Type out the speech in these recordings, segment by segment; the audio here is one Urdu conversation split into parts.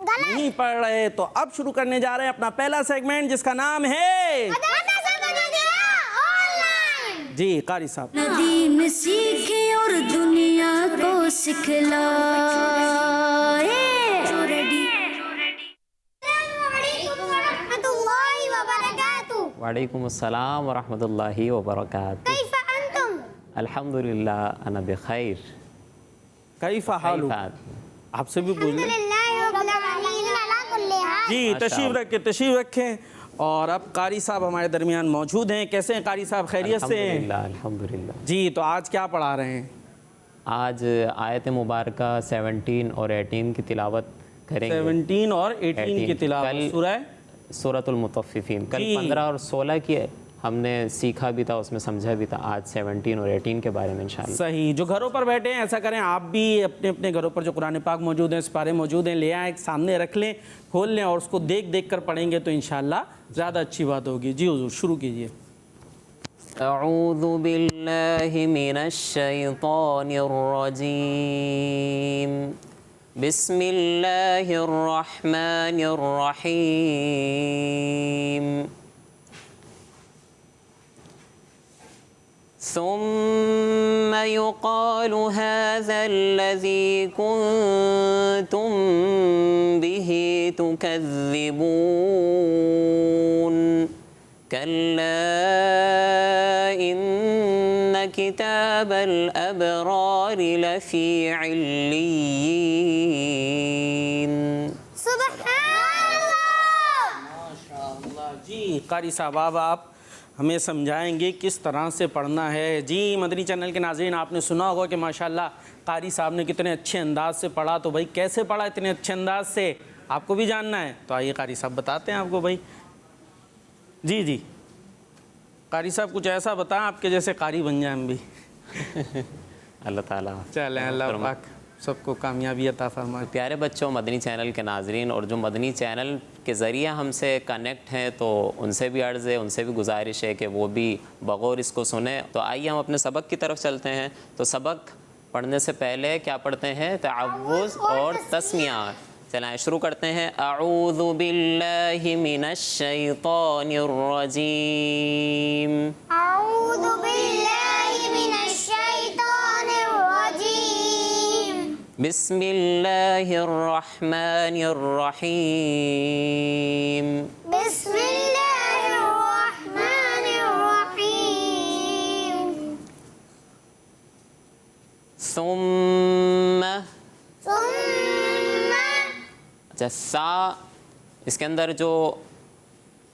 نہیں پڑھ رہے تو اب شروع کرنے جا رہے ہیں اپنا پہلا سیگمنٹ جس کا نام ہے جی قاری صاحب ندیم سیکھے اور دنیا کو سکھلائے. وعلیکم السلام ورحمۃ اللہ وبرکاتہ. الحمد للہ انا بخیر. کیف حالک؟ آپ سے بھی پوچھ لیں. جی تشریف رکھیں. اور اب قاری صاحب ہمارے درمیان موجود ہیں. کیسے ہیں قاری صاحب؟ خیریت سے ہیں؟ الحمدللہ. جی تو آج کیا پڑھا رہے ہیں؟ آج آیت مبارکہ 17 اور 18 کی تلاوت کریں گے. 17 اور 18 کی تلاوت سورۃ المطففین. کل 15 اور 16 کی ہم نے سیکھا بھی تھا, اس میں سمجھا بھی تھا. آج 17 اور 18 کے بارے میں انشاءاللہ. صحیح. جو گھروں پر بیٹھے ہیں ایسا کریں آپ بھی اپنے اپنے گھروں پر جو قرآن پاک موجود ہیں, سپارے موجود ہیں, لے آئیں, سامنے رکھ لیں, کھول لیں اور اس کو دیکھ کر پڑھیں گے تو انشاءاللہ زیادہ اچھی بات ہوگی. جی حضور شروع کیجئے. اعوذ باللہ من الشیطان الرجیم. بسم اللہ الرحمن الرحیم. ثم يقال هذا الذي كنتم به تكذبون. كلا إن كتاب الأبرار لفي عليين. سبحان اللہ. ماشاءاللہ. جی قاری صاحب آپ ہمیں سمجھائیں گے کس طرح سے پڑھنا ہے. جی مدنی چینل کے ناظرین آپ نے سنا ہوگا کہ ماشاءاللہ قاری صاحب نے کتنے اچھے انداز سے پڑھا. تو بھائی کیسے پڑھا اتنے اچھے انداز سے آپ کو بھی جاننا ہے تو آئیے قاری صاحب بتاتے ہیں آپ کو. بھائی جی قاری صاحب کچھ ایسا بتائیں آپ کے جیسے قاری بن جائیں ہم بھی. اللہ تعالیٰ چلیں اللہ پاک سب کو کامیابی عطا فرمائے. پیارے بچوں, مدنی چینل کے ناظرین اور جو مدنی چینل کے ذریعے ہم سے کنیکٹ ہیں تو ان سے بھی عرض ہے, ان سے بھی گزارش ہے کہ وہ بھی بغور اس کو سنیں. تو آئیے ہم اپنے سبق کی طرف چلتے ہیں. تو سبق پڑھنے سے پہلے کیا پڑھتے ہیں؟ تعوذ اور تسمیہ. چلائیں شروع کرتے ہیں. اعوذ باللہ من الشیطان الرجیم. اعوذ باللہ من الشیطان الرجیم. بسم اللہ الرحمن الرحیم. بسم اللہ الرحمن الرحیم. ثم سا, اس کے اندر جو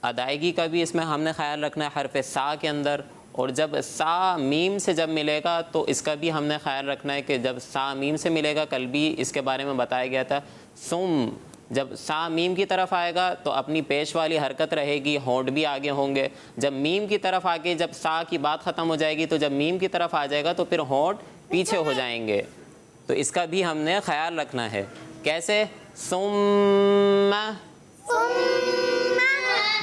ادائیگی کا بھی اس میں ہم نے خیال رکھنا ہے حرف سا کے اندر. اور جب سا میم سے جب ملے گا تو اس کا بھی ہم نے خیال رکھنا ہے کہ جب سا میم سے ملے گا, کل بھی اس کے بارے میں بتایا گیا تھا. ثم جب سا میم کی طرف آئے گا تو اپنی پیش والی حرکت رہے گی, ہونٹ بھی آگے ہوں گے. جب میم کی طرف آ کے جب سا کی بات ختم ہو جائے گی تو جب میم کی طرف آ جائے گا تو پھر ہونٹ پیچھے ہو جائیں گے. تو اس کا بھی ہم نے خیال رکھنا ہے. کیسے؟ ثم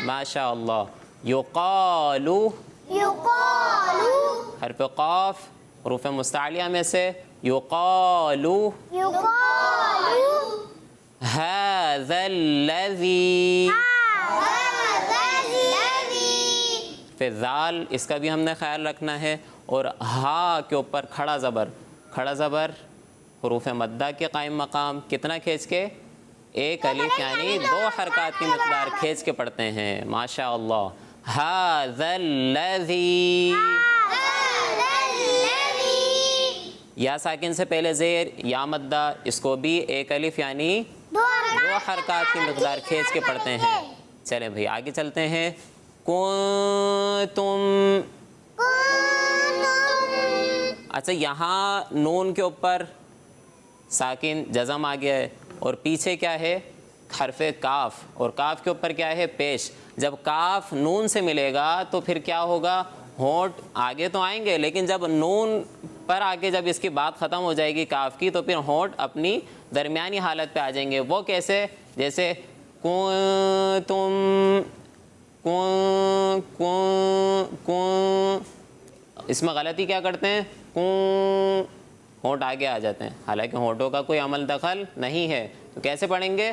ماشاء اللہ. یقالو حرف قاف حروف مستعلیہ میں سے. یقالو ھذا الذی. پھر ذال, اس کا بھی ہم نے خیال رکھنا ہے. اور ہا کے اوپر کھڑا زبر حروف مدہ کے قائم مقام. کتنا کھینچ کے؟ ایک الف یعنی 2 حرکات کی مقدار کھینچ کے پڑھتے ہیں. ماشاء اللہ. ھذا الذی. یا ساکن سے پہلے زیر, یا مدہ, اس کو بھی ایک الف یعنی 2 حرکات کی مقدار کھینچ کے پڑھتے ہیں. چلیں بھائی آگے چلتے ہیں. کنتم. اچھا یہاں نون کے اوپر ساکن جزم آ گیا ہے اور پیچھے کیا ہے؟ حرف کاف. اور کاف کے اوپر کیا ہے؟ پیش. جب کاف نون سے ملے گا تو پھر کیا ہوگا؟ ہونٹ آگے تو آئیں گے لیکن جب نون پر آگے جب اس کی بات ختم ہو جائے گی کاف کی تو پھر ہونٹ اپنی درمیانی حالت پہ آ جائیں گے. وہ کیسے؟ جیسے کنتم, اس میں غلطی کیا کرتے ہیں؟ ہونٹ آگے آ جاتے ہیں, حالانکہ ہونٹوں کا کوئی عمل دخل نہیں ہے. تو کیسے پڑھیں گے؟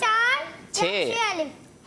4, 6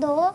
2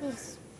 30।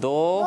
2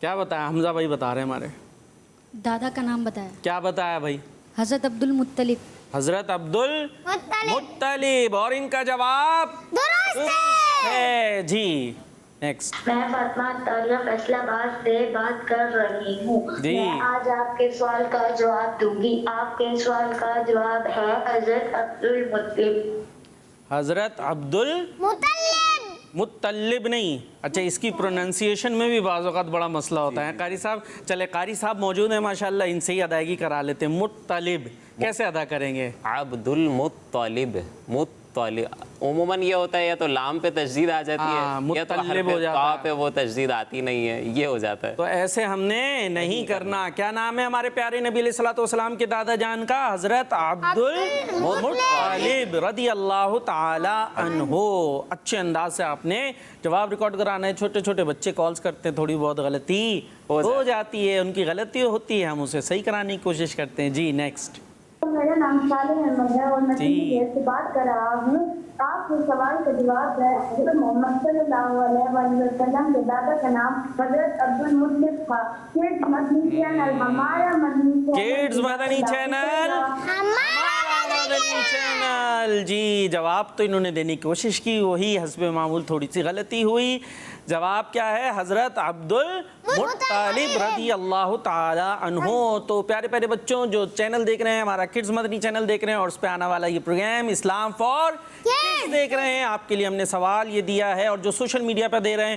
کیا بتایا حمزہ بھائی بتا رہے ہیں ہمارے. دادا کا نام بتایا. کیا بتایا بھائی؟ حضرت عبد المطلب. حضرت عبد المطلب. اور ان کا جواب درست ہے جی. نیکسٹ. میں فاطمہ طاہرہ فیصلہ آباد سے بات کر رہی ہوں. جی. میں آج آپ کے سوال کا جواب دوں گی. آپ کے سوال کا جواب ہے حضرت عبد المطلب. حضرت عبد مطلب نہیں. اچھا اس کی پروننسیشن میں بھی بعض اوقات بڑا مسئلہ ہوتا ہے. قاری صاحب چلے قاری صاحب موجود ہیں ماشاءاللہ, ان سے ہی ادائیگی کرا لیتے ہیں. مطلب کیسے ادا کریں گے؟ عبد المطلب. مطلب عموماً یہ ہوتا ہے یا تو لام پہ تشدید آ جاتی ہے یا تو حرف طا پہ وہ تشدید آتی نہیں ہے, یہ ہو جاتا ہے. تو ایسے ہم نے نہیں کرنا. کیا نام ہے ہمارے پیارے نبی علیہ الصلوۃ والسلام کے دادا جان کا؟ حضرت عبد المطلب رضی اللہ تعالی عنہ. اچھے انداز سے آپ نے جواب ریکارڈ کرانا ہے. چھوٹے چھوٹے بچے کالز کرتے ہیں, تھوڑی بہت غلطی ہو جاتی ہے, ان کی غلطی ہوتی ہے, ہم اسے صحیح کرانے کی کوشش کرتے ہیں. جی نیکسٹ. میرا نام صالح احمد ہے اور میں سے بات کر رہا ہوں. آپ کے سوال کا جواب ہے حضرت محمد صلی اللہ علیہ وسلم کے دادا کا نام حضرت عبد المطلب تھا. کڈز مدنی چینل ہمارا مدنی چینل. جی جواب تو انہوں نے دینے کی کوشش کی, وہی حسب معمول تھوڑی سی غلطی ہوئی. جواب کیا ہے؟ حضرت عبد المطلب رضی اللہ تعالی عنہ. تو پیارے پیارے بچوں جو چینل دیکھ رہے ہیں, ہمارا کڈز مدنی چینل دیکھ رہے ہیں اور اس پہ آنے والا یہ پروگرام اسلام فار کڈز دیکھ رہے ہیں, آپ کے لیے ہم نے سوال یہ دیا ہے, اور جو سوشل میڈیا پہ دیکھ رہے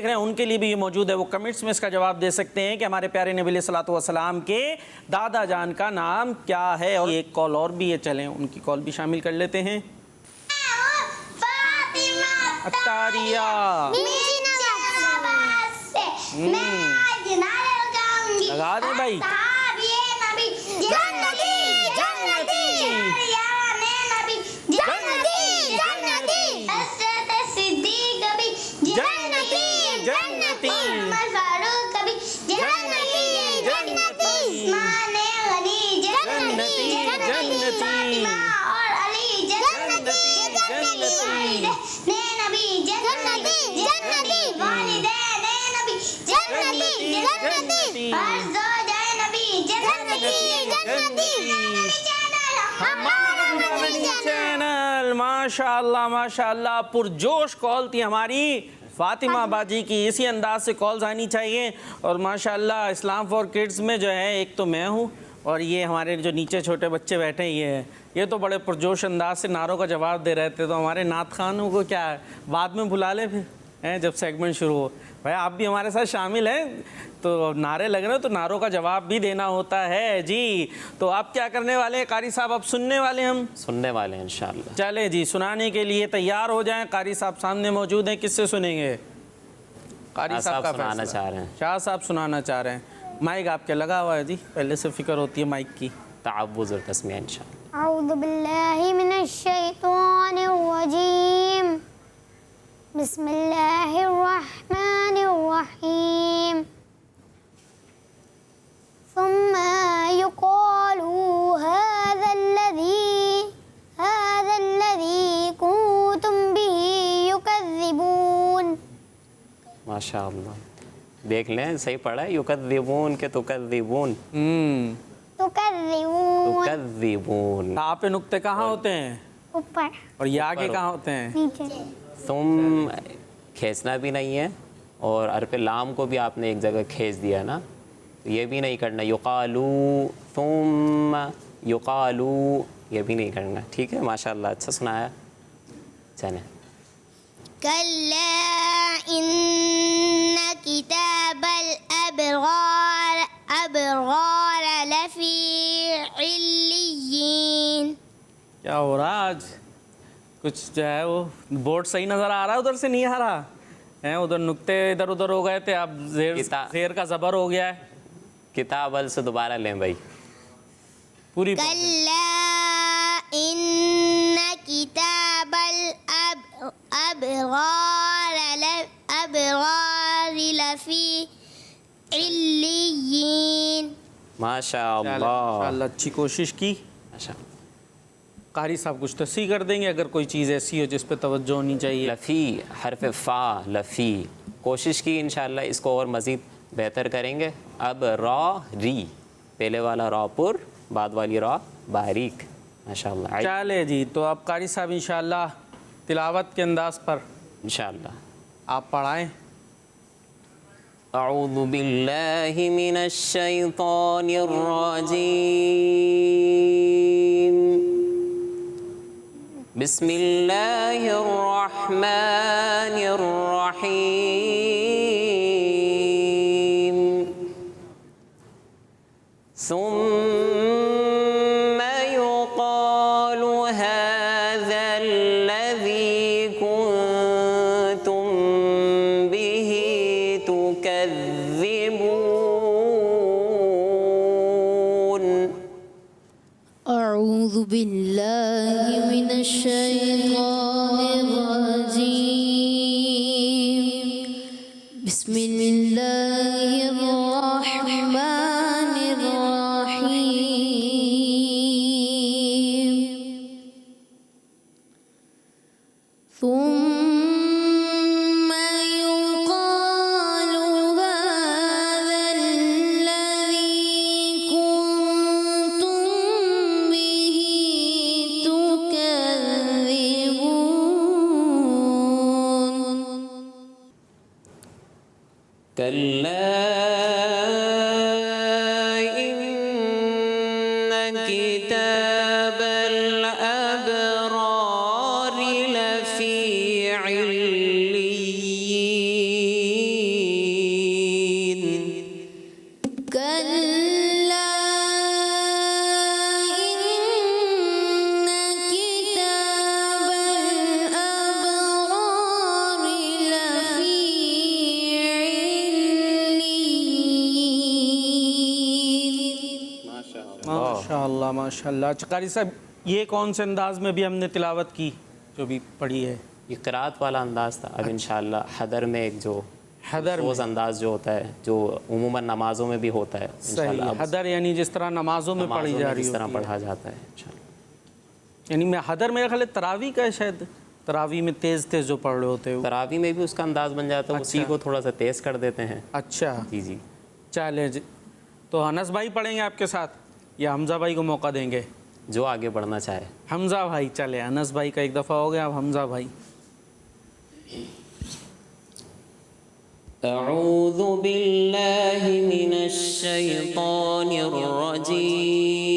ہیں ان کے لیے بھی یہ موجود ہے. وہ کمنٹس میں اس کا جواب دے سکتے ہیں کہ ہمارے پیارے نبی علیہ الصلوۃ والسلام کے دادا جان کا نام کیا ہے. اور ایک کال اور بھی ہے, چلیں ان کی کال بھی شامل کر لیتے ہیں. اطاریہ. لگا دیں بھائی. ماشاء اللہ ماشاء اللہ, پرجوش کال تھی ہماری فاطمہ باجی کی. اسی انداز سے کالز آنی چاہیے. اور ماشاء اللہ اسلام فار کڈز میں جو ہے ایک تو میں ہوں اور یہ ہمارے جو نیچے چھوٹے بچے بیٹھے یہ تو بڑے پرجوش انداز سے نعروں کا جواب دے رہے تھے. تو ہمارے نعت خانوں کو کیا ہے بعد میں بلا لے پھر جب سیگمنٹ شروع ہو. بھائی آپ بھی ہمارے ساتھ شامل ہیں, تو نعرے لگ رہے ہیں تو نعروں کا جواب بھی دینا ہوتا ہے. جی تو آپ کیا کرنے والے ہیں قاری صاحب؟ اب سننے والے ہیں, ہم سننے والے ہیں انشاءاللہ. چلے جی سنانے کے لیے تیار ہو جائیں. قاری صاحب سامنے موجود ہیں, کس سے سنیں گے؟ قاری صاحب کا سنانا چاہ رہے ہیں. شاہ صاحب سنانا چاہ رہے ہیں. مائک آپ کے لگا ہوا ہے جی, پہلے سے فکر ہوتی ہے مائک کی. تعوذ اور تسمیہ انشاءاللہ. اعوذ باللہ من الشیطان الرجیم. بسم اللہ الرحمن الرحیم. ثم يقال هذا الذي كنتم به يكذبون. ماشاءاللہ دیکھ لیں صحیح پڑھا ہے. یکذبون کے تکذبون. تکذبون. آپ پہ نقطے کہاں ہوتے ہیں؟ اوپر. اور یہ آگے کہاں ہوتے ہیں؟ نیچے. تم کھینچنا بھی نہیں ہے, اور حرف لام کو بھی آپ نے ایک جگہ کھینچ دیا نا, تو یہ بھی نہیں کرنا. یقالو ثم یقالو یہ بھی نہیں کرنا. ٹھیک ہے ماشاءاللہ اچھا سنایا. چلیں. كلا إن كتاب الأبرار لفي عليين. کیا ہو رہا آج؟ کچھ جو ہے وہ بورڈ صحیح نظر آ رہا ہے, ادھر سے نہیں آ رہا ہے. ادھر نقطے ادھر ادھر ہو گئے تھے, اب زیر کا زبر ہو گیا ہے. کتاب ال سے دوبارہ لیں بھائی پوری. كلا إن كتاب الأبرار لفي عليين. ماشاءاللہ اچھی کوشش کی. ماشاءاللہ. قاری صاحب کچھ تصحیح کر دیں گے اگر کوئی چیز ایسی ہو جس پہ توجہ ہونی چاہیے. لفی حرف فا لفی. کوشش کی انشاءاللہ اس کو اور مزید بہتر کریں گے. اب را ری، پہلے والا را پر، بعد والی را باریک. ماشاءاللہ. چلے جی، تو اب قاری صاحب انشاءاللہ تلاوت کے انداز پر انشاءاللہ آپ پڑھائیں. اعوذ باللہ من الشیطان الرجیم. بسم اللہ الرحمن الرحیم. ثم يقال هذا الذي كنتم به تكذبون. أعوذ بالله من الشيطان الرجيم. بسم الله الرحمن الرحيم. ثم يقال هذا الذي كنتم به تكذبون. كلا إن كتاب الأبرار لفي عليين. كلا إن كتاب الأبرار لفي عليين. ماشاءاللہ ماشاءاللہ. اچھا قاری صاحب، یہ کون سے انداز میں بھی ہم نے تلاوت کی جو بھی پڑھی ہے؟ یہ قرات والا انداز تھا. اب انشاءاللہ حدر میں ایک جو حدر میں روز انداز جو ہوتا ہے، جو عموماً نمازوں میں بھی ہوتا ہے انشاءاللہ. صحیح. حدر یعنی جس طرح نمازوں میں پڑھی جا رہی اس طرح ہوتی ہے. پڑھا جاتا ہے انشاءاللہ. یعنی میں حدر میرا خیال ہے تراویح کا ہے، شاید تراویح میں تیز تیز جو پڑھ رہے ہوتے ہو. تراویح میں بھی اس کا انداز بن جاتا ہے، اسی کو تھوڑا سا تیز کر دیتے ہیں. اچھا جی جی. چلے جی، تو انس بھائی پڑھیں گے آپ کے ساتھ یا حمزہ بھائی کو موقع دیں گے؟ جو آگے بڑھنا چاہے. حمزہ بھائی. چلے، انس بھائی کا ایک دفعہ ہو گیا، اب حمزہ بھائی. اعوذ باللہ من الشیطان الرجیم.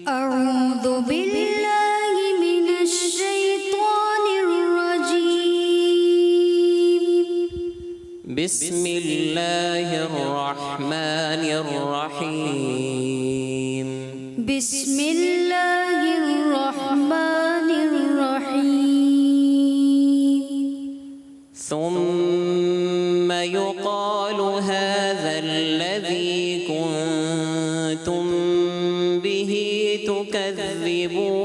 أعوذ بالله من الشيطان الرجيم. بسم اللہ الرحمن الرحیم. بسم الله الرحمن الرحيم. ثم يقال هذا الذي كنتم به تكذبون.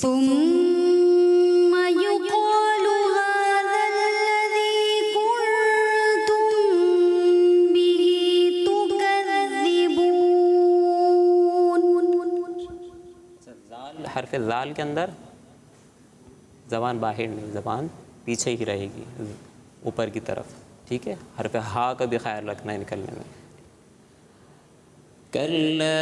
ثم يقال هذا الذي كنتم به تكذبون. حرف ذال کے اندر زبان باہر نہیں، زبان پیچھے ہی رہے گی اوپر کی طرف. ٹھیک ہے. حرف ہا کا بھی خیال رکھنا ہے نکلنے میں. کلا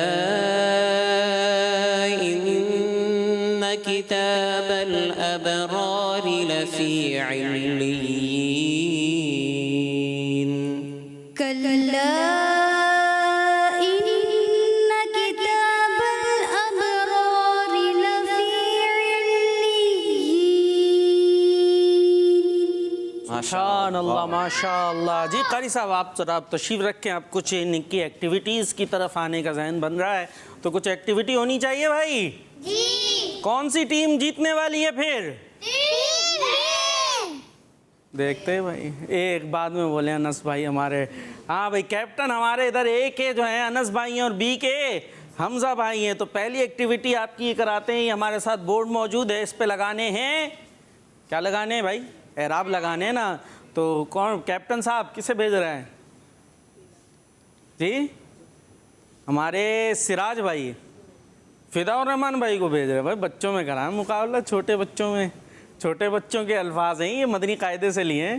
ان کتاب الابرار لفی علیین. كلا إن كتاب الأبرار لفي عليين. سبحان اللہ ماشاء اللہ. جی قاری صاحب، آپ ذرا تشریف رکھیں. آپ کچھ ان کی ایکٹیویٹیز کی طرف آنے کا ذہن بن رہا ہے، تو کچھ ایکٹیویٹی ہونی چاہیے بھائی. جی. کون سی ٹیم جیتنے والی ہے پھر؟ دیکھتے ہیں بھائی، ایک بعد میں بولے انس بھائی ہمارے. ہاں بھائی، کیپٹن ہمارے ادھر اے کے جو ہیں انس بھائی ہیں اور بی کے حمزہ بھائی ہیں. تو پہلی ایکٹیویٹی آپ کی کراتے ہیں. ہمارے ساتھ بورڈ موجود ہے، اس پہ لگانے ہیں، کیا لگانے ہیں بھائی؟ اعراب لگانے ہیں نا. تو کون کیپٹن صاحب کسے بھیج رہے ہیں جی؟ ہمارے سراج بھائی فدا الرحمان بھائی کو بھیج رہے ہیں. بھائی بچوں میں کرائیں مقابلہ، چھوٹے بچوں میں، چھوٹے بچوں کے الفاظ ہیں یہ، مدنی قاعدے سے لیے ہیں.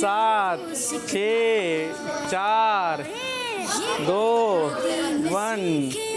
7 6 4 2 1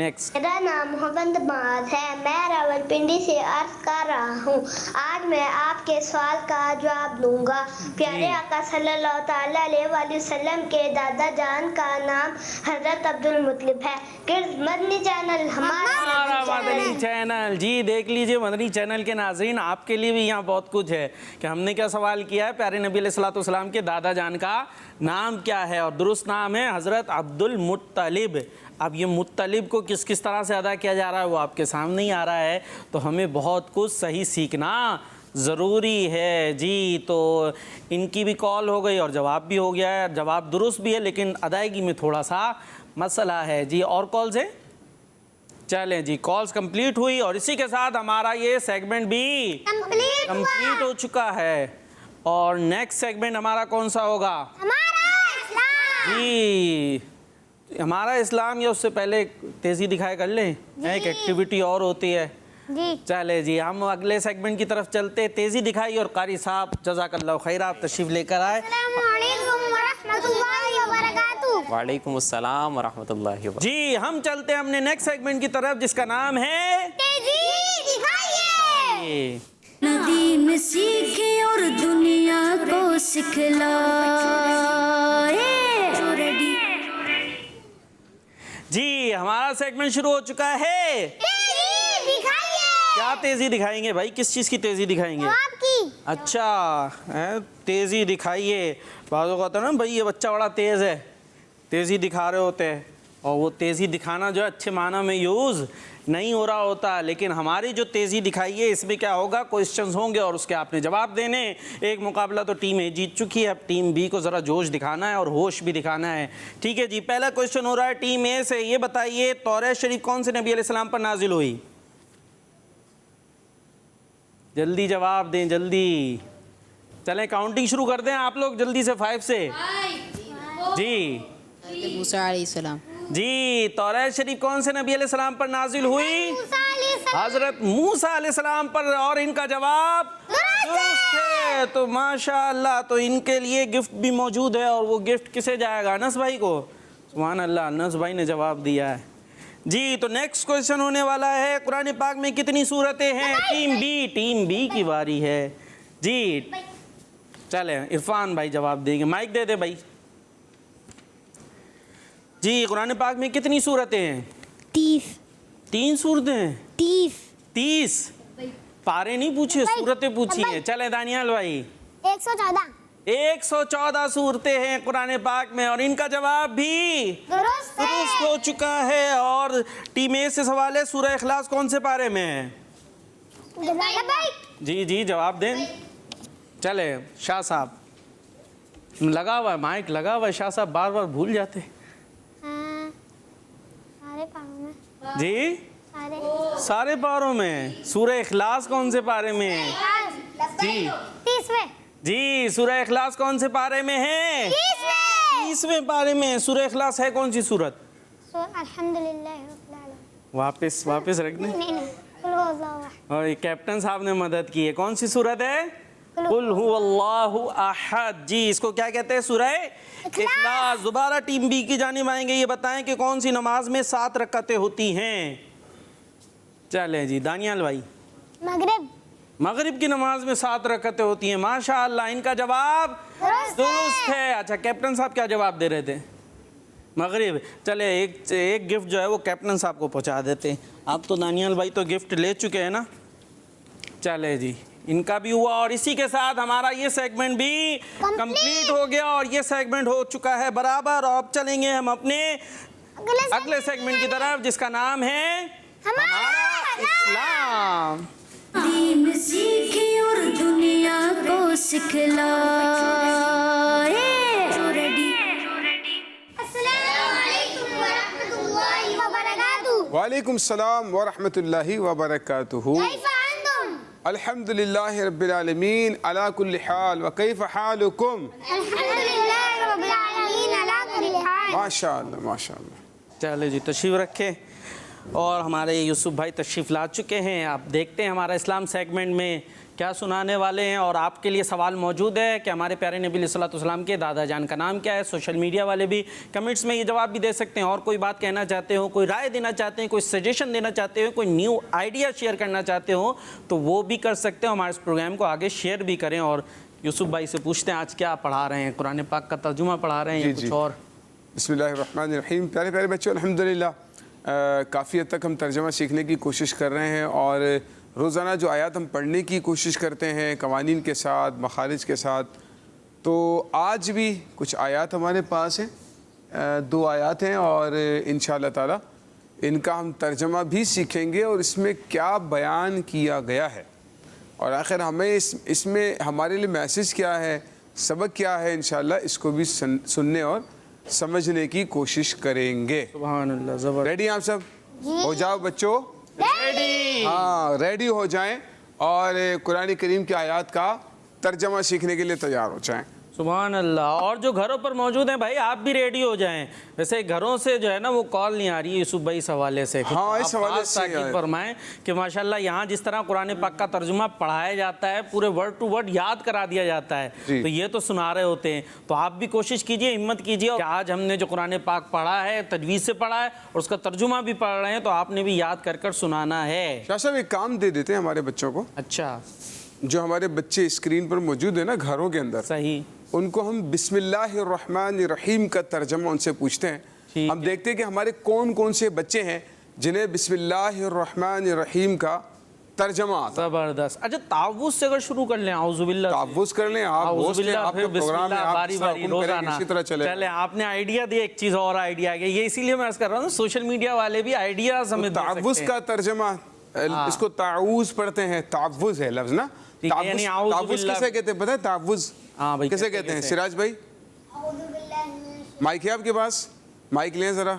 نیکسٹ. میرا نام محمد باز ہے. میں راولپنڈی سے عرض کر رہا ہوں. آج میں آپ کے سوال کا جواب دوں گا. پیارے آقا صلی اللہ تعالیٰ علیہ وآلہ وسلم کے دادا جان کا نام حضرت عبد المطلب ہے. مدنی چینل ہمارا مدنی چینل. جی دیکھ لیجئے مدنی چینل کے ناظرین, آپ کے لیے بھی یہاں بہت کچھ ہے کہ ہم نے کیا سوال کیا ہے, پیارے نبی علیہ الصلوۃ والسلام کے دادا جان کا نام کیا ہے, اور درست نام ہے حضرت عبد المطلب. اب یہ مطلب کو کس کس طرح سے ادا کیا جا رہا ہے وہ آپ کے سامنے ہی آ رہا ہے, تو ہمیں بہت کچھ صحیح سیکھنا ضروری ہے. جی تو ان کی بھی کال ہو گئی اور جواب بھی ہو گیا ہے. جواب درست بھی ہے لیکن ادائیگی میں تھوڑا سا مسئلہ ہے. جی اور کالز ہیں؟ چلیں جی, کالز کمپلیٹ ہوئی اور اسی کے ساتھ ہمارا یہ سیگمنٹ بھی کمپلیٹ ہو چکا ہے. اور نیکسٹ سیگمنٹ ہمارا کون سا ہوگا؟ جی ہمارا اسلام, یا اس سے پہلے تیزی دکھائے کر لیں, ایک ایکٹیویٹی اور ہوتی ہے. چلے جی ہم اگلے سیگمنٹ کی طرف چلتے. تیزی دکھائی اور قاری صاحب جزاک اللہ خیر آپ تشریف لے کر آئے. وعلیکم السلام ورحمۃ اللہ وبرکاتہ. جی ہم چلتے ہیں اپنے نیکسٹ سیگمنٹ کی طرف جس کا نام ہے ندیم سیکھے اور دنیا کو سکھلائے. جی ہمارا سیگمنٹ شروع ہو چکا ہے. کیا تیزی دکھائیں گے بھائی, کس چیز کی تیزی دکھائیں گے؟ اچھا تیزی دکھائیے. بعض اوقات ہے نا بھائی یہ بچہ بڑا تیز ہے, تیزی دکھا رہے ہوتے ہیں, اور وہ تیزی دکھانا جو ہے اچھے معنی میں یوز نہیں ہو رہا ہوتا. لیکن ہماری جو تیزی دکھائی ہے اس میں کیا ہوگا, کوئسچنز ہوں گے اور اس کے آپ نے جواب دینے. ایک مقابلہ تو ٹیم اے جیت چکی ہے, اب ٹیم بی کو ذرا جوش دکھانا ہے اور ہوش بھی دکھانا ہے. ٹھیک ہے جی, پہلا کوئسچن ہو رہا ہے ٹیم اے سے. یہ بتائیے توریت شریف کون سے نبی علیہ السلام پر نازل ہوئی؟ جلدی جواب دیں جلدی. چلیں کاؤنٹنگ شروع کر دیں آپ لوگ جلدی سے 5 سے. جی موسیٰ علیہ السلام. جی توریت شریف کون سے نبی علیہ السلام پر نازل ہوئی؟ حضرت موسیٰ علیہ السلام پر, اور ان کا جواب درست ہے. تو ماشاءاللہ, تو ان کے لیے گفٹ بھی موجود ہے, اور وہ گفٹ کسے جائے گا؟ انس بھائی کو. سبحان اللہ, انس بھائی نے جواب دیا ہے. جی تو نیکسٹ کوئسچن ہونے والا ہے قرآن پاک میں کتنی سورتیں ہیں؟ ٹیم بی کی باری ہے. جی چلیں عرفان بھائی جواب دیں گے, مائک دے دے بھائی. جی قرآن پاک میں کتنی سورتیں ہیں؟ 3 سورتیں. 30 پارے نہیں پوچھے, سورتیں پوچھی ہیں. چلے دانیال بھائی. 114 صورتیں ہیں قرآن پاک میں, اور ان کا جواب بھی درست ہو چکا ہے. اور ٹیم اے سے سوال ہے سورہ اخلاص کون سے پارے میں ہے؟ جی جواب دیں. چلے شاہ صاحب, لگا ہوا ہے مائک لگا ہوا ہے, شاہ صاحب بار بار بھول جاتے. جی سارے پاروں میں. سورہ اخلاص کون سے پارے میں ہے؟ جی سورہ اخلاص کون سے پارے میں ہے؟ 30ویں پارے میں. سورہ اخلاص ہے کون سی سورت؟ واپس رکھ دیں. اور کیپٹن صاحب نے مدد کی ہے. کون سی سورت ہے؟ قل هو اللہ احد. جی اس کو کیا کہتے ہیں؟ سورہ اخلاص. دوبارہ ٹیم بی کی جانب آئیں گے. یہ بتائیں کہ کون سی نماز میں 7 رکعتیں ہوتی ہیں؟ چلیں جی دانیال بھائی. مغرب کی نماز میں 7 رکعتیں ہوتی ہیں. ماشاءاللہ ان کا جواب درست ہے. اچھا کیپٹن صاحب کیا جواب دے رہے تھے؟ مغرب. چلے ایک گفٹ جو ہے وہ کیپٹن صاحب کو پہنچا دیتے ہیں. آپ تو دانیال بھائی تو گفٹ لے چکے ہیں نا. چلے جی ان کا بھی ہوا, اور اسی کے ساتھ ہمارا یہ سیگمنٹ بھی کمپلیٹ ہو گیا, اور یہ سیگمنٹ ہو چکا ہے برابر. اور اب چلیں گے ہم اپنے اگلے سیگمنٹ کی طرف جس کا نام ہے ہمارا اسلام. دین سیکھے اور دنیا کو سکھلائے. السلام علیکم ورحمۃ اللہ وبرکاتہ. وعلیکم السلام ورحمۃ اللہ وبرکاتہ. الحمد للہ رب العالمین علی کل حال وکیف حالکم؟ الحمدللہ رب العالمین علی کل حال. ماشاءاللہ ماشاءاللہ. چلے جی تشریف رکھیں. اور ہمارے یوسف بھائی تشریف لا چکے ہیں. آپ دیکھتے ہیں ہمارا اسلام سیگمنٹ میں کیا سنانے والے ہیں، اور آپ کے لیے سوال موجود ہے کہ ہمارے پیارے نبی علیہ الصلوۃ والسلام کے دادا جان کا نام کیا ہے۔ سوشل میڈیا والے بھی کمنٹس میں یہ جواب بھی دے سکتے ہیں، اور کوئی بات کہنا چاہتے ہو، کوئی رائے دینا چاہتے ہیں، کوئی سجیشن دینا چاہتے ہو، کوئی نیو آئیڈیا شیئر کرنا چاہتے ہو تو وہ بھی کر سکتے ہیں۔ ہمارے اس پروگرام کو آگے شیئر بھی کریں۔ اور یوسف بھائی سے پوچھتے ہیں آج کیا پڑھا رہے ہیں، قرآن پاک کا ترجمہ پڑھا رہے ہیں یا کچھ اور؟ بسم اللہ الرحمن الرحیم۔ پیارے پیارے بچوں، الحمدللہ کافی حد تک ہم ترجمہ سیکھنے کی کوشش کر رہے ہیں، اور روزانہ جو آیات ہم پڑھنے کی کوشش کرتے ہیں قوانین کے ساتھ، مخارج کے ساتھ، تو آج بھی کچھ آیات ہمارے پاس ہیں، 2 آیات ہیں، اور انشاءاللہ تعالی ان کا ہم ترجمہ بھی سیکھیں گے اور اس میں کیا بیان کیا گیا ہے، اور آخر ہمیں اس میں ہمارے لیے میسج کیا ہے، سبق کیا ہے، انشاءاللہ اس کو بھی سننے اور سمجھنے کی کوشش کریں گے۔ سبحان اللہ، زبر۔ ریڈی آپ سب؟ ہو جاؤ بچوں، ریڈی؟ ہاں ریڈی ہو جائیں اور قرآن کریم کی آیات کا ترجمہ سیکھنے کے لیے تیار ہو جائیں۔ سبحان اللہ۔ اور جو گھروں پر موجود ہیں بھائی آپ بھی ریڈی ہو جائیں۔ ویسے گھروں سے جو ہے نا وہ کال نہیں آ رہی ہے یوسف بھائی اس حوالے سے، ہاں اس حوالے آپ سے تاکید فرمائیں کہ ماشاءاللہ یہاں جس طرح قرآن پاک کا ترجمہ پڑھایا جاتا ہے، پورے ورڈ ٹو ورڈ یاد کرا دیا جاتا ہے، تو یہ تو سنا رہے ہوتے ہیں، تو آپ بھی کوشش کیجئے، ہمت کیجئے کہ آج ہم نے جو قرآن پاک پڑھا ہے تجوید سے پڑھا ہے اور اس کا ترجمہ بھی پڑھ رہے ہیں تو آپ نے بھی یاد کر کر سنانا ہے۔ شاہ صاحب ایک کام دے دیتے ہیں ہمارے بچوں کو، اچھا، جو ہمارے بچے اسکرین پر موجود ہیں نا گھروں کے اندر، صحیح، ان کو ہم بسم اللہ الرحمن الرحیم کا ترجمہ ان سے پوچھتے ہیں۔ ہم دیکھتے ہیں کہ ہمارے کون کون سے بچے ہیں جنہیں بسم اللہ الرحمن الرحیم کا ترجمہ آتا ہے۔ زبردست۔ اچھا تعوذ سے اگر شروع کر لیں، اعوذ باللہ، تعوذ کر لیں آپ، اعوذ باللہ، آپ پھر کا بسم پروگرام ہے، اللہ، آپ باری جس طرح باری حکم کریں گے روزانہ اسی طرح چلے۔ چلے آپ نے آئیڈیا دیا، ایک چیز اور آئیڈیا گیا، یہ اسی لیے میں عرض کر رہا ہوں سوشل میڈیا والے بھی آئیڈیاز ہمیں دے سکتے ہیں۔ تعوذ کا ترجمہ، اس کو تعوذ پڑھتے ہیں، تعوذ ہے لفظ نا، تعوذ کسے کہتے ہیں پتہ ہے؟ تعوذ کسے کہتے ہیں سراج بھائی؟ مائک ہے آپ کے پاس؟ مائک لیں ذرا،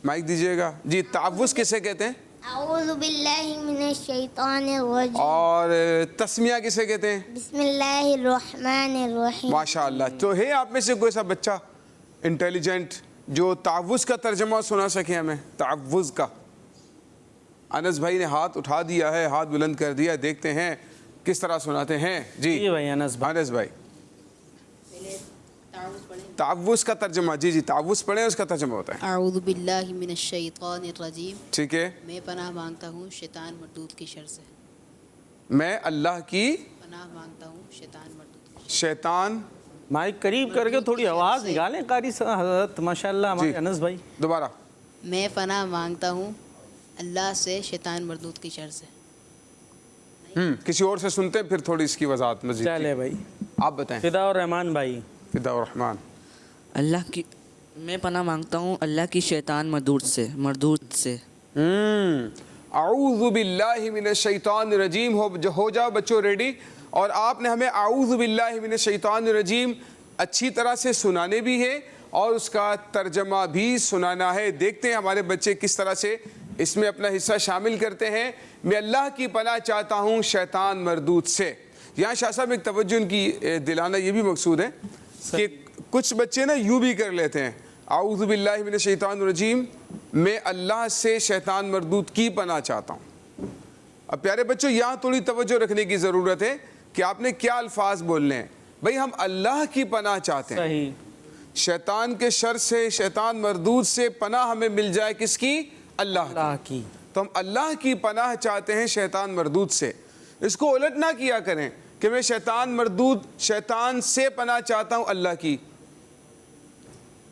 مائک دیجئے گا جی۔ تعوذ کسے کہتے ہیں؟ اعوذ باللہ من الشیطان الرجیم۔ اور تسمیہ کسے کہتے ہیں؟ بسم اللہ الرحمن الرحیم۔ ماشاءاللہ۔ تو ہے آپ میں سے کوئی سا بچہ انٹیلیجنٹ جو تعوذ کا ترجمہ سنا سکے ہمیں؟ تعوذ کا انس بھائی نے ہاتھ اٹھا دیا ہے، ہاتھ بلند کر دیا، دیکھتے ہیں کس طرح سناتے ہیں جی بھائی انس بھائی۔ تعوذ کا ترجمہ جی تعوذ پڑھیں، اس کا ترجمہ ہوتا ہے اعوذ باللہ من الشیطان الرجیم، ٹھیک ہے؟ میں پناہ مانگتا ہوں شیطان مردود کی شر سے، میں اللہ کی پناہ مانگتا ہوں شیطان مردود کی شیطان، مائک قریب کر کے تھوڑی آواز نکالیں قاری صاحب حضرت، ماشاءاللہ ہمارے انس بھائی۔ دوبارہ۔ میں پناہ مانگتا ہوں اللہ سے شیطان مردود کی شر سے۔ کسی اور سے سنتے ہیں پھر تھوڑی اس کی وضاحت مزید چلے بھائی آپ بتائیں۔ فدا الرحمان بھائی۔ فدا الرحمان۔ اللہ کی، میں پناہ مانگتا ہوں اللہ کی شیطان مردود سے۔ اعوذ باللہ من الشیطان الرجیم۔ ہو جاؤ بچوں ریڈی، اور آپ نے ہمیں اعوذ باللہ من الشیطان الرجیم اچھی طرح سے سنانے بھی ہے اور اس کا ترجمہ بھی سنانا ہے۔ دیکھتے ہیں ہمارے بچے کس طرح سے اس میں اپنا حصہ شامل کرتے ہیں۔ میں اللہ کی پناہ چاہتا ہوں شیطان مردود سے۔ یہاں شاہ صاحب ایک توجہ ان کی دلانا یہ بھی مقصود ہے کہ کچھ بچے نا یوں بھی کر لیتے ہیں، اعوذ باللہ من الشیطان الرجیم، میں اللہ سے شیطان مردود کی پناہ چاہتا ہوں۔ اب پیارے بچوں یہاں تھوڑی توجہ رکھنے کی ضرورت ہے کہ آپ نے کیا الفاظ بولنے ہیں۔ بھئی ہم اللہ کی پناہ چاہتے ہیں، صحیح، شیطان کے شر سے، شیطان مردود سے پناہ ہمیں مل جائے کس کی؟ اللہ کی۔ تو ہم اللہ کی پناہ چاہتے ہیں شیطان مردود سے۔ اس کو الٹ نہ کیا کریں کہ میں شیطان مردود، شیطان سے پناہ چاہتا ہوں اللہ کی،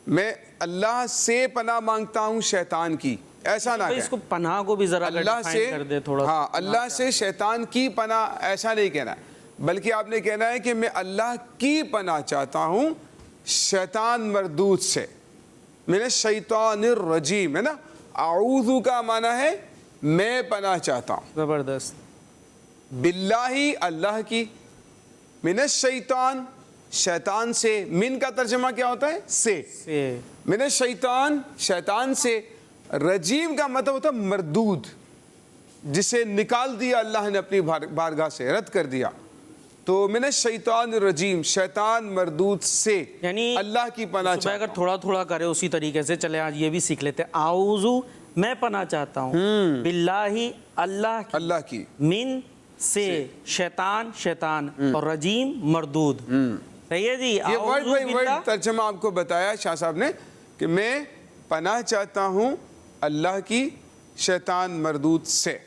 میں اللہ سے پناہ مانگتا ہوں شیطان کی، ایسا نہ کہیں۔ اس کو پناہ کو بھی ذرا اللہ سے، کر دے تھوڑا، ہاں اللہ سے شیطان کی پناہ ایسا نہیں کہنا ہے، بلکہ آپ نے کہنا ہے کہ میں اللہ کی پناہ چاہتا ہوں شیطان مردود سے، من الشیطان الرجیم، ہے نا؟ اعوذ کا معنی ہے میں پناہ چاہتا ہوں، زبردست، باللہ اللہ کی، من الشیطان شیطان سے، من کا ترجمہ کیا ہوتا ہے؟ سے، من الشیطان شیطان سے، رجیم کا مطلب ہوتا ہے مردود، جسے نکال دیا اللہ نے اپنی بارگاہ سے، رد کر دیا۔ تو من الشیطان الرجیم، شیطان مردود سے، یعنی اللہ کی پناہ چاہتا اگر تھوڑا تھوڑا کرے اسی طریقے سے، چلے آج یہ بھی سیکھ لیتے ہیں۔ اعوذ میں پناہ چاہتا ہوں، باللہ اللہ کی، من سے شیطان شیطان اور رجیم مردود. صحیح ہے جی. یہ ورڈ بائی ورڈ ترجمہ آپ کو بتایا شاہ صاحب نے کہ میں پناہ چاہتا ہوں اللہ کی شیطان مردود سے.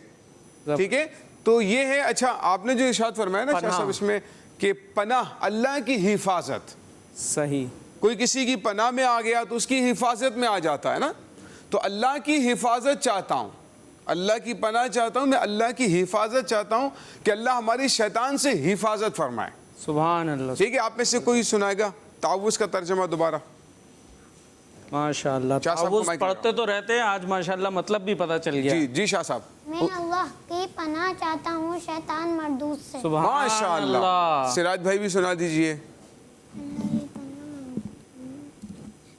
ٹھیک ہے, تو یہ ہے. اچھا آپ نے جو ارشاد فرمایا نا شاہ صاحب اس میں کہ پناہ اللہ کی حفاظت, صحیح, کوئی کسی کی پناہ میں آ گیا تو اس کی حفاظت میں آ جاتا ہے نا. تو اللہ کی حفاظت چاہتا ہوں, اللہ کی پناہ چاہتا ہوں, میں اللہ کی حفاظت چاہتا ہوں کہ اللہ ہماری شیطان سے حفاظت فرمائے. سبحان اللہ. ٹھیک ہے, آپ میں سے کوئی سنائے گا تعوذ کا ترجمہ دوبارہ؟ ماشاء اللہ. شاہ صاحب کو تعوذ مائک پڑھتے تو رہتے ہیں, آج ماشاء اللہ مطلب بھی پتہ چل گیا. جی جی شاہ صاحب. میں اللہ کی پناہ چاہتا ہوں شیطان مردود سے. سبحان ماشاء اللہ. سراج بھائی بھی سنا دیجئے.